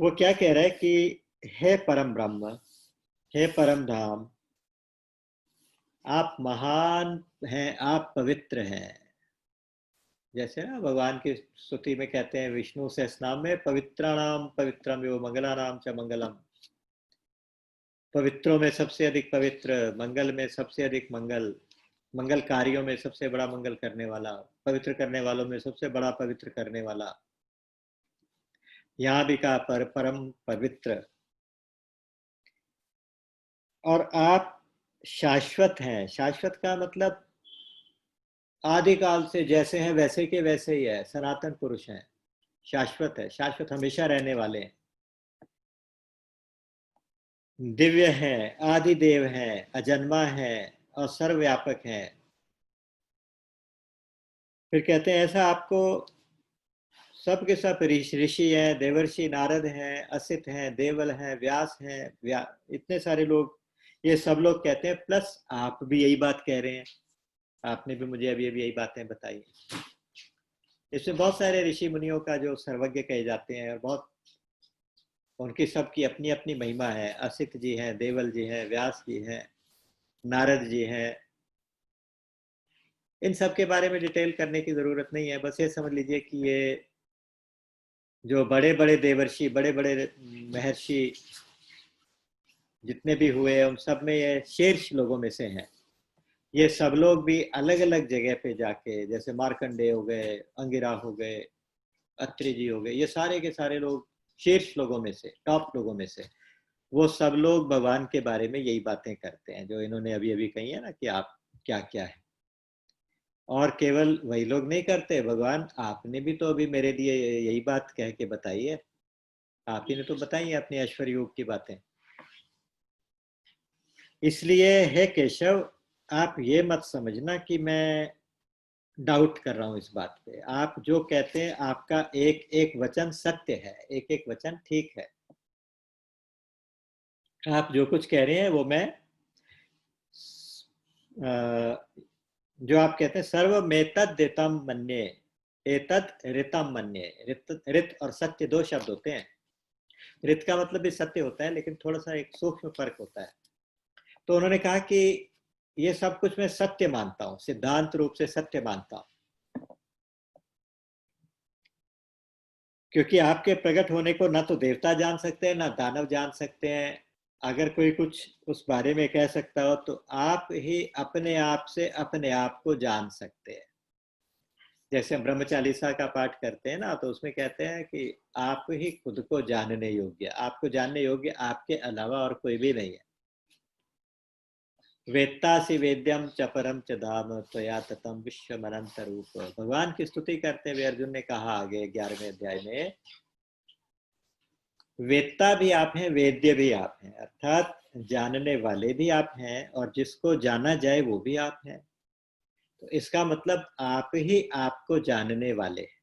वो क्या कह रहा है कि हे परम ब्रह्म, हे परम धाम, आप महान हैं, आप पवित्र हैं। जैसे ना भगवान की स्तुति में कहते हैं विष्णु सहस्रनाम में, पवित्राणाम पवित्रम यो मंगलानाम च मंगलम, पवित्रों में सबसे अधिक पवित्र, मंगल में सबसे अधिक मंगल, मंगल कार्यों में सबसे बड़ा मंगल करने वाला, पवित्र करने वालों में सबसे बड़ा पवित्र करने वाला। यहाँ भी कहा परम पवित्र। और आप शाश्वत हैं। शाश्वत का मतलब आदिकाल से जैसे हैं वैसे के वैसे ही है, सनातन पुरुष हैं, शाश्वत है, शाश्वत हमेशा रहने वाले हैं, दिव्य हैं, आदिदेव हैं, अजन्मा हैं और सर्वव्यापक हैं। फिर कहते हैं ऐसा आपको सब के सब ऋषि हैं, देवर्षि नारद हैं, असित हैं, देवल हैं, व्यास हैं, इतने सारे लोग, ये सब लोग कहते हैं, प्लस आप भी यही बात कह रहे हैं, आपने भी मुझे अभी अभी यही बातें बताई। इसमें बहुत सारे ऋषि मुनियों का जो सर्वज्ञ कहे जाते हैं और बहुत उनकी सबकी अपनी अपनी महिमा है। असित जी हैं, देवल जी हैं, व्यास जी हैं, नारद जी हैं। इन सब के बारे में डिटेल करने की जरूरत नहीं है, बस ये समझ लीजिए कि ये जो बड़े बड़े देवर्षि, बड़े बड़े महर्षि जितने भी हुए उन सब में ये शीर्ष लोगों में से हैं। ये सब लोग भी अलग अलग जगह पे जाके, जैसे मार्कंडेय हो गए, अंगिरा हो गए, अत्रि जी हो गए, ये सारे के सारे लोग शीर्ष लोगों में से, टॉप लोगों में से, वो सब लोग भगवान के बारे में यही बातें करते हैं जो इन्होंने अभी अभी कही है ना कि आप क्या क्या है। और केवल वही लोग नहीं करते, भगवान आपने भी तो अभी मेरे लिए यही बात कह के बताई है, आप ही ने तो बताई है अपने ऐश्वर्य योग की बातें। इसलिए हे केशव, आप ये मत समझना कि मैं डाउट कर रहा हूं इस बात पे। आप जो कहते हैं आपका एक एक वचन सत्य है, एक एक वचन ठीक है। आप जो कुछ कह रहे हैं वो मैं जो आप कहते हैं सर्वमेतद ऋतम मन्ये, एतद ऋतम मन्ये। ऋत और सत्य दो शब्द होते हैं। ऋत का मतलब भी सत्य होता है, लेकिन थोड़ा सा एक सूक्ष्म फर्क होता है। तो उन्होंने कहा कि ये सब कुछ मैं सत्य मानता हूं, सिद्धांत रूप से सत्य मानता हूं, क्योंकि आपके प्रकट होने को ना तो देवता जान सकते हैं ना दानव जान सकते हैं। अगर कोई कुछ उस बारे में कह सकता हो तो आप ही अपने आप से अपने आप को जान सकते हैं। जैसे हम ब्रह्म चालीसा का पाठ करते हैं ना, तो उसमें कहते हैं कि आप ही खुद को जानने योग्य, आपको जानने योग्य आपके अलावा और कोई भी नहीं है। वेत्तासि वेद्यम च परम च धाम त्वया ततम विश्व अनंत रूप। भगवान की स्तुति करते हुए अर्जुन ने कहा आगे 11वें अध्याय में, वेत्ता भी आप हैं, वेद्य भी आप हैं, अर्थात जानने वाले भी आप हैं और जिसको जाना जाए वो भी आप हैं। तो इसका मतलब आप ही आपको जानने वाले हैं।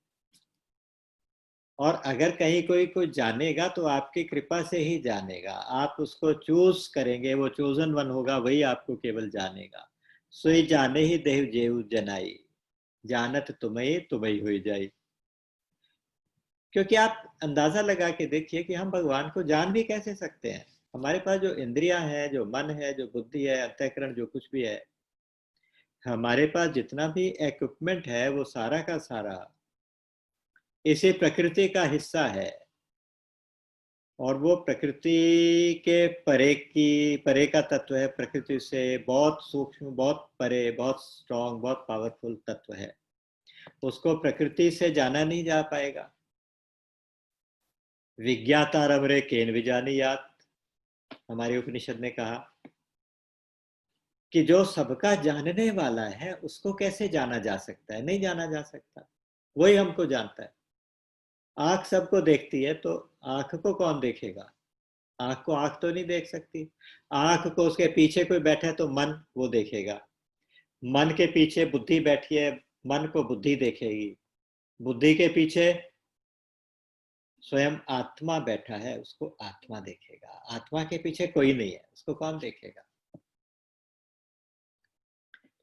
और अगर कहीं कोई कुछ जानेगा तो आपकी कृपा से ही जानेगा। आप उसको चूज करेंगे, वो चोजन वन होगा, वही आपको केवल जानेगा। सोई जाने ही देव जेऊ जनाई, जानत तुम्हें तुम्हें हुई जाई। क्योंकि आप अंदाजा लगा के देखिए कि हम भगवान को जान भी कैसे सकते हैं। हमारे पास जो इंद्रियां हैं, जो मन है, जो बुद्धि है, अंतःकरण, जो कुछ भी है, हमारे पास जितना भी इक्विपमेंट है वो सारा का सारा इसी प्रकृति का हिस्सा है। और वो प्रकृति के परे का तत्व है, प्रकृति से बहुत सूक्ष्म, बहुत परे, बहुत स्ट्रांग, बहुत पावरफुल तत्व है। उसको प्रकृति से जाना नहीं जा पाएगा। विज्ञातारमरे केन विजानीयात, हमारे उपनिषद ने कहा कि जो सबका जानने वाला है उसको कैसे जाना जा सकता है, नहीं जाना जा सकता। वही हमको जानता है। आंख सबको देखती है, तो आंख को कौन देखेगा? आंख को आंख तो नहीं देख सकती। आंख को उसके पीछे कोई बैठा है तो मन वो देखेगा। मन के पीछे बुद्धि बैठी है, मन को बुद्धि देखेगी। बुद्धि के पीछे स्वयं आत्मा बैठा है, उसको आत्मा देखेगा। आत्मा के पीछे कोई नहीं है, उसको कौन देखेगा?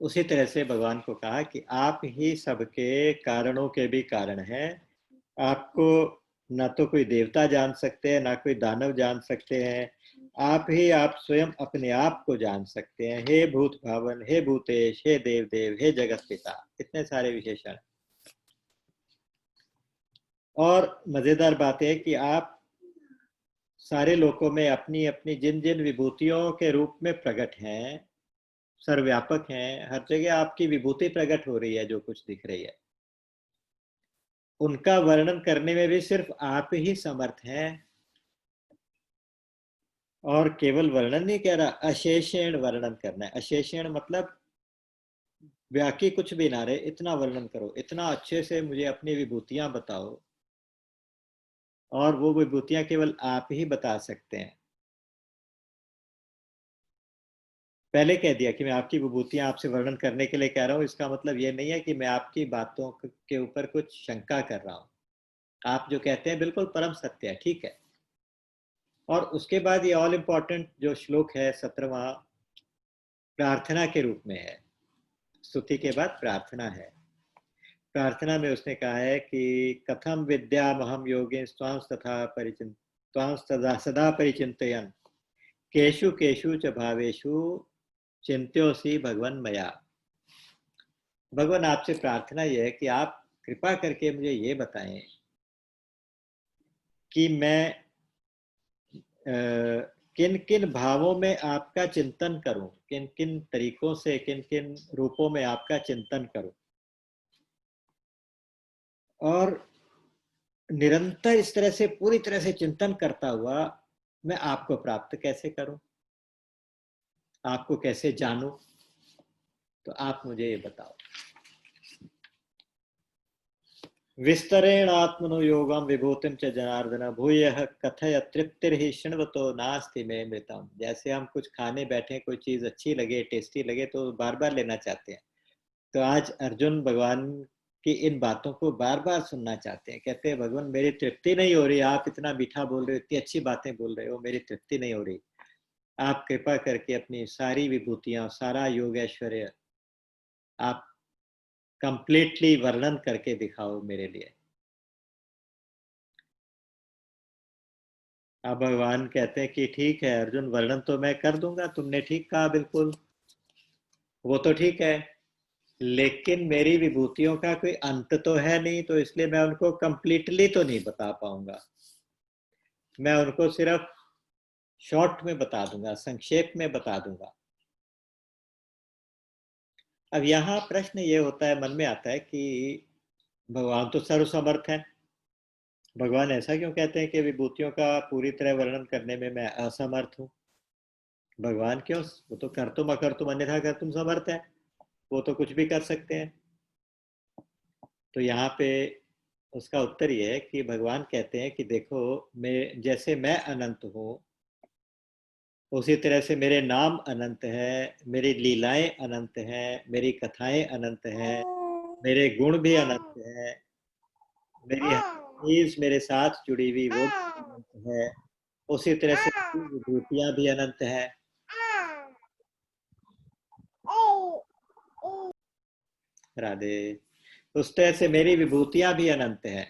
उसी तरह से भगवान को कहा कि आप ही सबके कारणों के भी कारण हैं। आपको ना तो कोई देवता जान सकते हैं, ना कोई दानव जान सकते हैं। आप ही आप स्वयं अपने आप को जान सकते हैं। हे भूत भावन, हे भूतेश, हे देव देव, हे जगत पिता, इतने सारे विशेषण। और मजेदार बात है कि आप सारे लोकों में अपनी अपनी जिन जिन विभूतियों के रूप में प्रकट हैं, सर्वव्यापक हैं, हर जगह आपकी विभूति प्रकट हो रही है, जो कुछ दिख रही है उनका वर्णन करने में भी सिर्फ आप ही समर्थ हैं। और केवल वर्णन नहीं कह रहा, अशेषेण वर्णन करना है। अशेषेण मतलब व्याकी कुछ भी ना रहे, इतना वर्णन करो, इतना अच्छे से मुझे अपनी विभूतियां बताओ। और वो विभूतियां केवल आप ही बता सकते हैं। पहले कह दिया कि मैं आपकी विभूतियां आपसे वर्णन करने के लिए कह रहा हूं। इसका मतलब ये नहीं है कि मैं आपकी बातों के ऊपर कुछ शंका कर रहा हूं। आप जो कहते हैं बिल्कुल परम सत्य है, ठीक है। और उसके बाद ये ऑल इंपॉर्टेंट जो श्लोक है 17वां, प्रार्थना के रूप में है। स्तुति के बाद प्रार्थना है। प्रार्थना में उसने कहा है कि कथम विद्यामहम योगे स्वांस तथा परिचिन स्वांस सदा परिचिंतयन् केषु केषु च भावेषु चिंत्योसी भगवन मया। भगवान आपसे प्रार्थना यह है कि आप कृपा करके मुझे ये बताएं कि मैं किन किन भावों में आपका चिंतन करूं, किन किन तरीकों से, किन किन रूपों में आपका चिंतन करूं। और निरंतर इस तरह से पूरी तरह से चिंतन करता हुआ मैं आपको प्राप्त कैसे करूं, आपको कैसे जानूं, तो आप मुझे ये बताओ। विस्तरेण आत्मनो योगम विभूतिम च जनार्दन भूयः कथय तृप्तिर्हि शृण्वतो नास्ति मे मृतम। जैसे हम कुछ खाने बैठे, कोई चीज अच्छी लगे, टेस्टी लगे तो बार बार लेना चाहते हैं। तो आज अर्जुन भगवान की इन बातों को बार बार सुनना चाहते हैं। कहते हैं भगवान मेरी तृप्ति नहीं हो रही, आप इतना मीठा बोल रहे हो, इतनी अच्छी बातें बोल रहे हो, मेरी तृप्ति नहीं हो रही। आप कृपा करके अपनी सारी विभूतियां, सारा योग ऐश्वर्य आप कंप्लीटली वर्णन करके दिखाओ मेरे लिए। अब भगवान कहते हैं कि ठीक है अर्जुन, वर्णन तो मैं कर दूंगा, तुमने ठीक कहा, बिल्कुल वो तो ठीक है, लेकिन मेरी विभूतियों का कोई अंत तो है नहीं, तो इसलिए मैं उनको कंप्लीटली तो नहीं बता पाऊंगा। मैं उनको सिर्फ शॉर्ट में बता दूंगा, संक्षेप में बता दूंगा। अब यहाँ प्रश्न ये होता है, मन में आता है कि भगवान तो सर्वसमर्थ है, भगवान ऐसा क्यों कहते हैं कि विभूतियों का पूरी तरह वर्णन करने में मैं असमर्थ हूँ? भगवान क्यों? वो तो कर तुम अकर तुम अन्यथा कर तुम समर्थ है, वो तो कुछ भी कर सकते हैं। तो यहाँ पे उसका उत्तर ये है कि भगवान कहते हैं कि देखो, मैं जैसे मैं अनंत हूँ, उसी तरह से मेरे नाम अनंत है, मेरी लीलाएं अनंत हैं, मेरी कथाएं अनंत हैं, मेरे गुण भी अनंत हैं, मेरी हर चीज मेरे साथ जुड़ी हुई वो भी अनंत है, उसी तरह से मेरी विभूतियां भी अनंत है। राधे। उस तरह से मेरी विभूतियां भी अनंत हैं।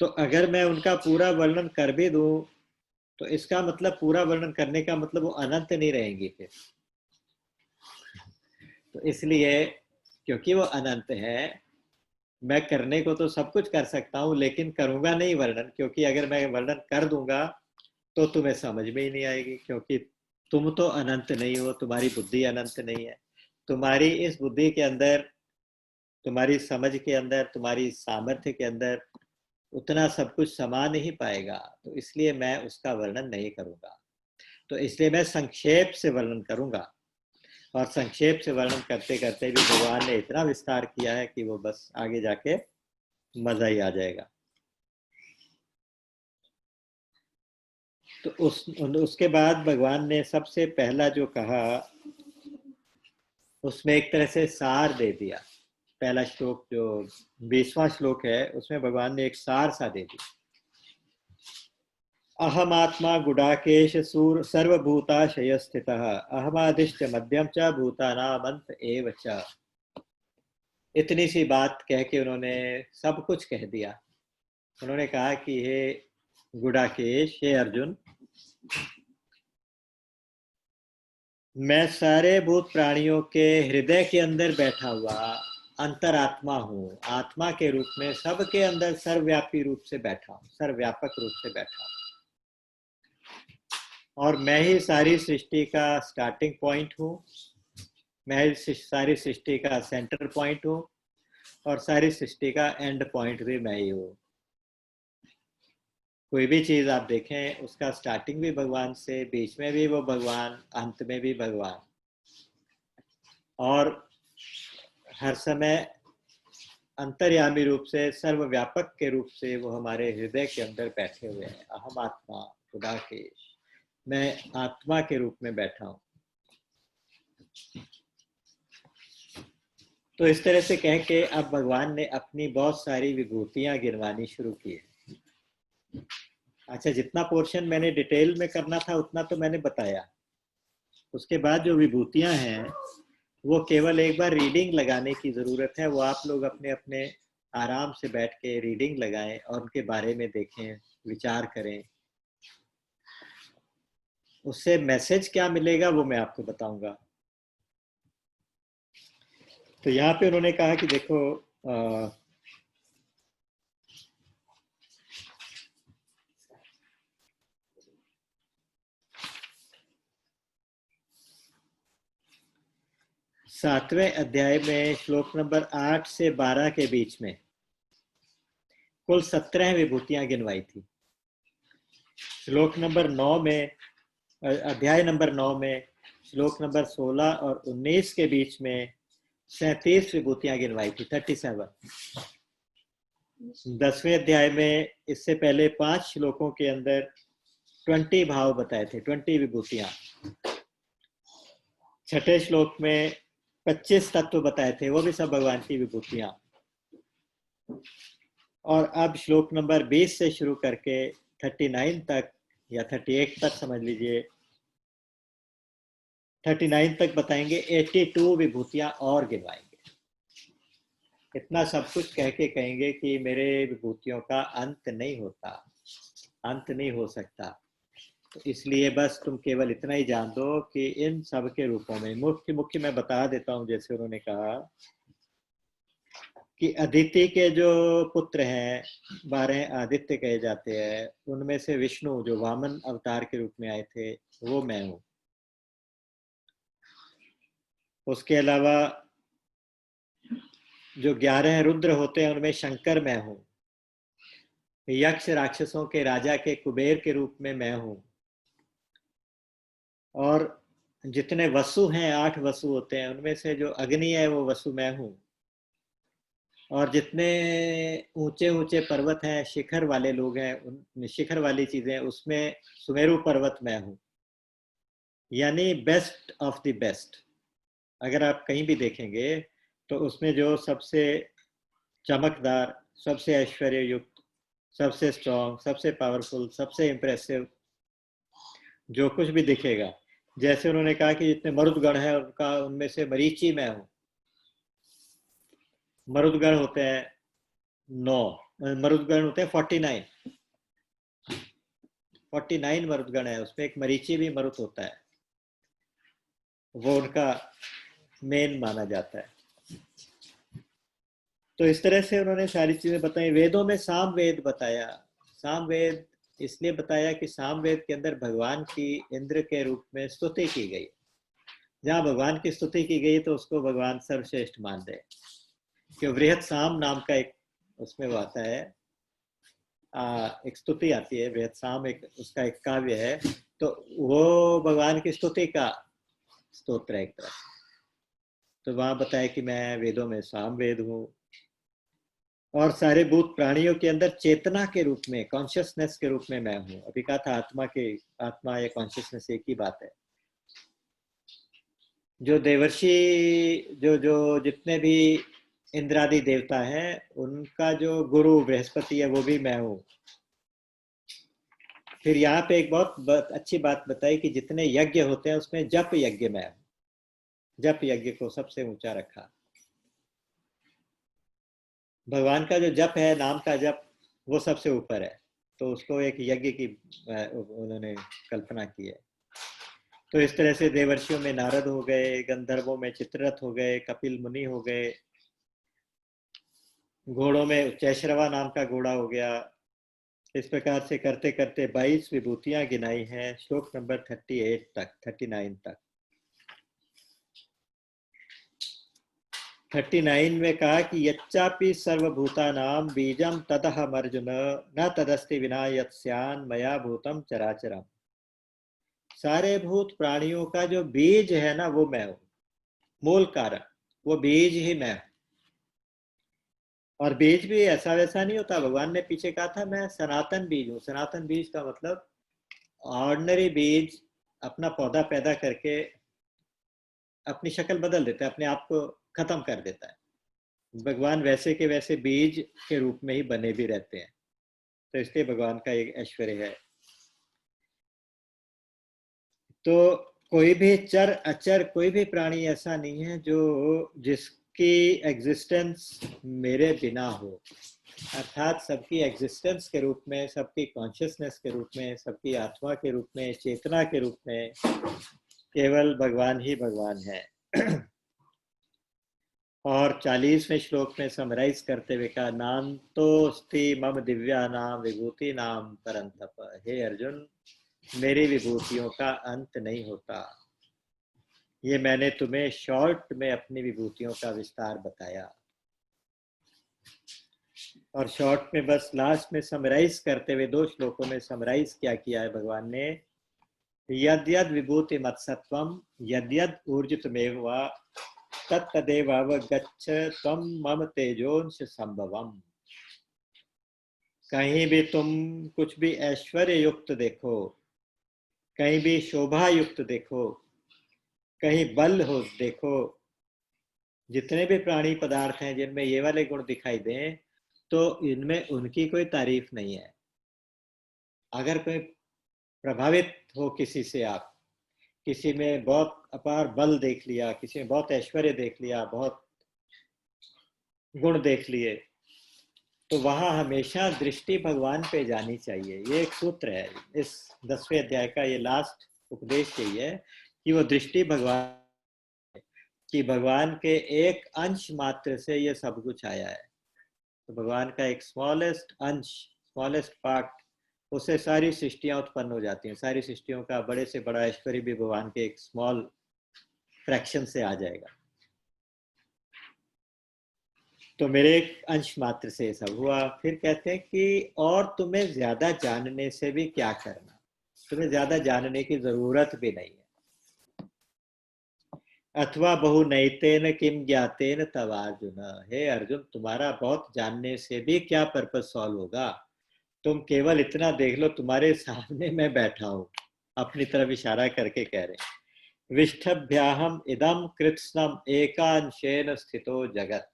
तो अगर मैं उनका पूरा वर्णन कर भी दूं, तो इसका मतलब पूरा वर्णन करने का मतलब वो अनंत नहीं रहेंगी फिर। तो इसलिए क्योंकि वो अनंत है, मैं करने को तो सब कुछ कर सकता हूँ, लेकिन करूंगा नहीं वर्णन, क्योंकि अगर मैं वर्णन कर दूंगा तो तुम्हें समझ में ही नहीं आएगी, क्योंकि तुम तो अनंत नहीं हो, तुम्हारी बुद्धि अनंत नहीं है। तुम्हारी इस बुद्धि के अंदर, तुम्हारी समझ के अंदर, तुम्हारी सामर्थ्य के अंदर उतना सब कुछ समा नहीं पाएगा, तो इसलिए मैं उसका वर्णन नहीं करूंगा। तो इसलिए मैं संक्षेप से वर्णन करूंगा, और संक्षेप से वर्णन करते करते भी भगवान ने इतना विस्तार किया है कि वो बस आगे जाके मजा ही आ जाएगा। तो उसके बाद भगवान ने सबसे पहला जो कहा, उसमें एक तरह से सार दे दिया। पहला श्लोक जो 20वां श्लोक है, उसमें भगवान ने एक सार सा दे दिया। अहमात्मा गुडाकेश सूर सर्वभूताशय स्थितः अहमादिश्च मध्यम च भूतानामंत एव च। इतनी सी बात कह के उन्होंने सब कुछ कह दिया। उन्होंने कहा कि हे गुडाकेश, हे अर्जुन, मैं सारे भूत प्राणियों के हृदय के अंदर बैठा हुआ अंतरात्मा हूँ, आत्मा के रूप में सबके अंदर सर्वव्यापी रूप से बैठा हूँ, सर्वव्यापक रूप से बैठा हूँ, और मैं ही सारी सृष्टि का स्टार्टिंग पॉइंट हूँ, मैं ही सारी सृष्टि का सेंटर पॉइंट हूँ, और सारी सृष्टि का एंड पॉइंट भी मैं ही हूँ। कोई भी चीज आप देखें, उसका स्टार्टिंग भी भगवान से, बीच में भी वो भगवान, अंत में भी भगवान, और हर समय अंतर्यामी रूप से, सर्वव्यापक के रूप से वो हमारे हृदय के अंदर बैठे हुए हैं। अहम आत्मा खुदाकेश, मैं आत्मा के रूप में बैठा हूं। तो इस तरह से कह के अब भगवान ने अपनी बहुत सारी विभूतियां गिनवानी शुरू की है। अच्छा, जितना पोर्शन मैंने डिटेल में करना था उतना तो मैंने बताया। उसके बाद जो विभूतियां हैं, वो केवल एक बार रीडिंग लगाने की जरूरत है। वो आप लोग अपने अपने आराम से बैठ के रीडिंग लगाएं और उनके बारे में देखें, विचार करें। उससे मैसेज क्या मिलेगा वो मैं आपको बताऊंगा। तो यहाँ पे उन्होंने कहा कि देखो, 7वें अध्याय में श्लोक नंबर 8 से 12 के बीच में कुल 17 विभूतियां गिनवाई थी। श्लोक नंबर 9 में, अध्याय नंबर 9 में श्लोक नंबर 16 और 19 के बीच में 37 विभूतियां गिनवाई थी, 37। 10वें अध्याय में इससे पहले 5 श्लोकों के अंदर 20 भाव बताए थे, 20 विभूतियां। 6ठे श्लोक में 25 तत्व बताए थे, वो भी सब भगवान की विभूतियां। और अब श्लोक नंबर 20 से शुरू करके 39 तक या 38 तक समझ लीजिए, 39 तक बताएंगे, 82 विभूतियां और गिनवाएंगे। इतना सब कुछ कह के कहेंगे कि मेरे विभूतियों का अंत नहीं होता, अंत नहीं हो सकता। तो इसलिए बस तुम केवल इतना ही जान दो कि इन सब के रूपों में मुख्य मुख्य मैं बता देता हूं। जैसे उन्होंने कहा कि अदिति के जो पुत्र हैं, 12 आदित्य कहे जाते हैं, उनमें से विष्णु जो वामन अवतार के रूप में आए थे वो मैं हूं। उसके अलावा जो 11 रुद्र होते हैं उनमें शंकर मैं हूं। यक्ष राक्षसों के राजा के कुबेर के रूप में मैं हूं। और जितने वसु हैं, 8 वसु होते हैं, उनमें से जो अग्नि है वो वसु मैं हूं। और जितने ऊंचे ऊंचे पर्वत हैं, शिखर वाले लोग हैं, उन शिखर वाली चीजें, उसमें सुमेरु पर्वत मैं हूं। यानी बेस्ट ऑफ द बेस्ट। अगर आप कहीं भी देखेंगे तो उसमें जो सबसे चमकदार, सबसे ऐश्वर्य युक्त, सबसे स्ट्रॉन्ग, सबसे पावरफुल, सबसे इंप्रेसिव जो कुछ भी दिखेगा, जैसे उन्होंने कहा कि जितने मरुदगण है उनका, उनमें से मरीचि मैं हूं। मरुदगण होते हैं 9, मरुदगण होते हैं 49 मरुदगण है, उसमें एक मरीचि भी मरुत होता है, वो उनका मेन माना जाता है। तो इस तरह से उन्होंने सारी चीजें बताई। वेदों में सामवेद बताया। सामवेद इसलिए बताया कि सामवेद के अंदर भगवान की इंद्र के रूप में स्तुति की गई। जहां भगवान की स्तुति की गई तो उसको भगवान सर्वश्रेष्ठ मान दे। कि वृहत साम नाम का एक उसमें वो आता है, एक स्तुति आती है, वृहत साम एक उसका एक काव्य है, तो वो भगवान की स्तुति का स्तोत्र है एक तरह। तो वहां बताया कि मैं वेदों में सामवेद हूँ। और सारे भूत प्राणियों के अंदर चेतना के रूप में, कॉन्शियसनेस के रूप में मैं हूं। अभी कहा था आत्मा या कॉन्शियसनेस एक ही बात है। जो देवर्षि, जो जो जितने भी इंद्रादि देवता हैं, उनका जो गुरु बृहस्पति है वो भी मैं हूं। फिर यहाँ पे एक बहुत अच्छी बात बताई कि जितने यज्ञ होते हैं उसमें जप यज्ञ मैं हूं। जप यज्ञ को सबसे ऊंचा रखा। भगवान का जो जप है, नाम का जप, वो सबसे ऊपर है, तो उसको एक यज्ञ की उन्होंने कल्पना की है। तो इस तरह से देवर्षियों में नारद हो गए, गंधर्वों में चित्ररथ हो गए, कपिल मुनि हो गए, घोड़ों में उच्चैश्रवा नाम का घोड़ा हो गया। इस प्रकार से करते करते 22 विभूतियां गिनाई हैं श्लोक नंबर 38 तक, 39 तक। 39 में कहा कि यच्चापि सर्वभूतानां बीजम तदहम अर्जुन न तदस्ति विना यत्स्यान् मया भूतम चराचरम। सारे भूत प्राणियों का जो बीज है ना, वो मैं हूं, मूल कारण, वो बीज ही मैं हूं। और बीज भी ऐसा वैसा नहीं होता। भगवान ने पीछे कहा था मैं सनातन बीज हूँ। सनातन बीज का मतलब ऑर्डिनरी बीज अपना पौधा पैदा करके अपनी शक्ल बदल देता है, अपने आप को खत्म कर देता है। भगवान वैसे के वैसे बीज के रूप में ही बने भी रहते हैं। तो इसलिए भगवान का एक ऐश्वर्य है। तो कोई भी चर अचर, कोई भी प्राणी ऐसा नहीं है जो जिसकी एग्जिस्टेंस मेरे बिना हो। अर्थात सबकी एग्जिस्टेंस के रूप में, सबकी कॉन्शियसनेस के रूप में, सबकी आत्मा के रूप में, चेतना के रूप में केवल भगवान ही भगवान है। और 40वें श्लोक में समराइज करते हुए कहा, नाम तो स्ति मम दिव्या नाम विभूति नाम परंतप। हे अर्जुन, मेरी विभूतियों का अंत नहीं होता। ये मैंने तुम्हें शॉर्ट में अपनी विभूतियों का विस्तार बताया। और शॉर्ट में बस लास्ट में समराइज करते हुए 2 श्लोकों में समराइज क्या किया है भगवान ने, यद्यद विभूति मत्सत्वम यद्यद ऊर्जितमेव वा तत्तदेवावगच्छ त्वं मम तेजोंश संभवम। कहीं भी तुम कुछ भी ऐश्वर्य युक्त देखो, कहीं भी शोभा युक्त देखो, कहीं बल हो देखो, जितने भी प्राणी पदार्थ हैं जिनमें ये वाले गुण दिखाई दें, तो इनमें उनकी कोई तारीफ नहीं है। अगर कोई प्रभावित हो किसी से, आप किसी में बहुत अपार बल देख लिया, किसी में बहुत ऐश्वर्य देख लिया, बहुत गुण देख लिए, तो वहां हमेशा दृष्टि भगवान पे जानी चाहिए। ये एक सूत्र है इस 10वें अध्याय का, ये लास्ट उपदेश यही है कि वो दृष्टि भगवान, कि भगवान के एक अंश मात्र से ये सब कुछ आया है। तो भगवान का एक स्मॉलेस्ट अंश, स्मॉलेस्ट पार्ट, उससे सारी सृष्टियां उत्पन्न हो जाती हैं। सारी सृष्टियों का बड़े से बड़ा ऐश्वर्य भी भगवान के एक स्मॉल फ्रैक्शन से आ जाएगा। तो मेरे एक अंश मात्र से सब हुआ। फिर कहते हैं कि और तुम्हें ज्यादा जानने से भी क्या करना, तुम्हें ज्यादा जानने की जरूरत भी नहीं है। अथवा बहु नैतेन किम ज्ञातेन तव अर्जुन, हे अर्जुन, तुम्हारा बहुत जानने से भी क्या पर्पज सॉल्व होगा। तुम केवल इतना देख लो, तुम्हारे सामने मैं बैठा हूं, अपनी तरफ इशारा करके कह रहे। विष्ठभ्याहम इदम कृत्स्नम एकांशेन स्थितो जगत,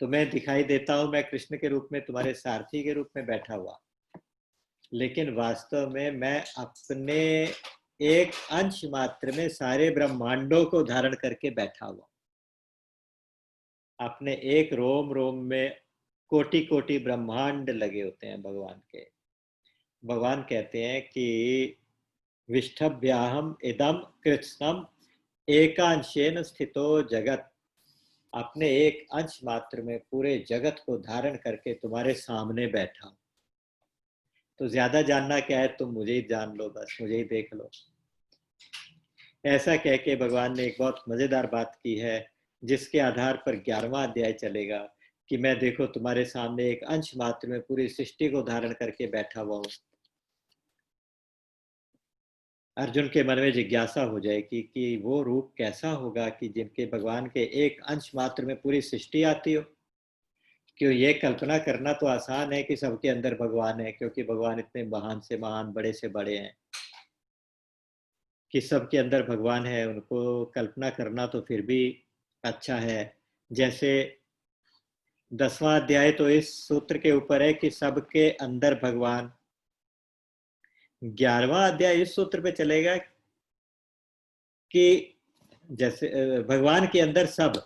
तुम्हें दिखाई देता हूं मैं कृष्ण के रूप में, तुम्हारे सारथी के रूप में बैठा हुआ, लेकिन वास्तव में मैं अपने एक अंश मात्र में सारे ब्रह्मांडों को धारण करके बैठा हुआ। अपने एक रोम रोम में कोटि कोटि ब्रह्मांड लगे होते हैं भगवान के। भगवान कहते हैं कि विष्ठभ्याहम इदम कृत्स्नम एकांशेन स्थितो जगत, अपने एक अंश मात्र में पूरे जगत को धारण करके तुम्हारे सामने बैठा। तो ज्यादा जानना क्या है, तुम मुझे ही जान लो, बस मुझे ही देख लो। ऐसा कह के भगवान ने एक बहुत मजेदार बात की है, जिसके आधार पर 11वां अध्याय चलेगा कि मैं देखो तुम्हारे सामने एक अंश मात्र में पूरी सृष्टि को धारण करके बैठा हुआ हूं। अर्जुन के मन में जिज्ञासा हो जाएगी कि वो रूप कैसा होगा कि जिनके भगवान के एक अंश मात्र में पूरी सृष्टि आती हो। क्यों, ये कल्पना करना तो आसान है कि सबके अंदर भगवान है, क्योंकि भगवान इतने महान से महान, बड़े से बड़े हैं कि सबके अंदर भगवान है। उनको कल्पना करना तो फिर भी अच्छा है। जैसे 10वां अध्याय तो इस सूत्र के ऊपर है कि सबके अंदर भगवान। 11वां अध्याय इस सूत्र पे चलेगा कि जैसे भगवान के अंदर सब,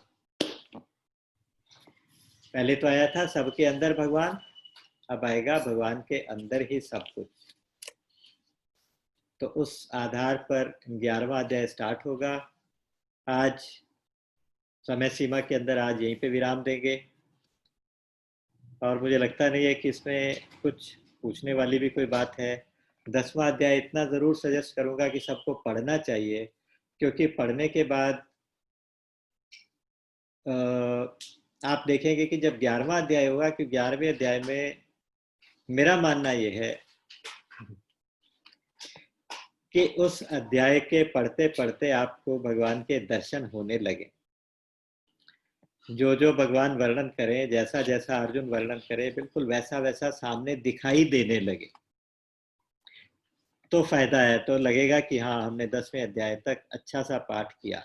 पहले तो आया था सबके अंदर भगवान, अब आएगा भगवान के अंदर ही सब कुछ। तो उस आधार पर 11वां अध्याय स्टार्ट होगा। आज समय सीमा के अंदर आज यहीं पे विराम देंगे, और मुझे लगता नहीं है कि इसमें कुछ पूछने वाली भी कोई बात है। 10वां अध्याय इतना जरूर सजेस्ट करूंगा कि सबको पढ़ना चाहिए, क्योंकि पढ़ने के बाद आप देखेंगे कि जब 11वां अध्याय होगा, कि 11वें अध्याय में मेरा मानना यह है कि उस अध्याय के पढ़ते पढ़ते आपको भगवान के दर्शन होने लगे। जो जो भगवान वर्णन करें, जैसा जैसा अर्जुन वर्णन करे, बिल्कुल वैसा वैसा सामने दिखाई देने लगे, तो फायदा है। तो लगेगा कि हाँ, हमने 10वें अध्याय तक अच्छा सा पाठ किया।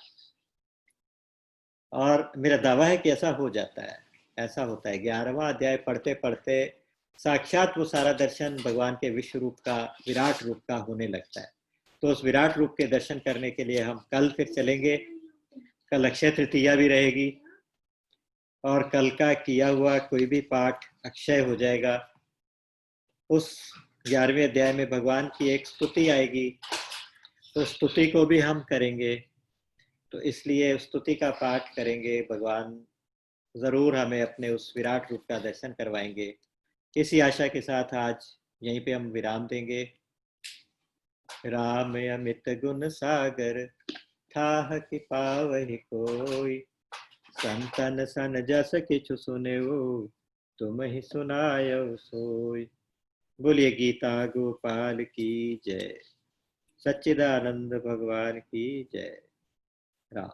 और मेरा दावा है कि ऐसा हो जाता है, ऐसा होता है। 11वां अध्याय पढ़ते पढ़ते साक्षात वो सारा दर्शन भगवान के विश्व रूप का, विराट रूप का होने लगता है। तो उस विराट रूप के दर्शन करने के लिए हम कल फिर चलेंगे। कल अक्षय तृतीया भी रहेगी, और कल का किया हुआ कोई भी पाठ अक्षय हो जाएगा। उस 11वें अध्याय में भगवान की एक स्तुति आएगी, तो स्तुति को भी हम करेंगे। तो इसलिए स्तुति का पाठ करेंगे, भगवान जरूर हमें अपने उस विराट रूप का दर्शन करवाएंगे। इसी आशा के साथ आज यहीं पे हम विराम देंगे। राम अमित गुण सागर, थाह कि पावहि कोई, संतन सन जस किछु सुनेऊ, तुम ही सुनायो सोई। बोलिए गीता गोपाल की जय, सच्चिदानंद भगवान की जय। राम।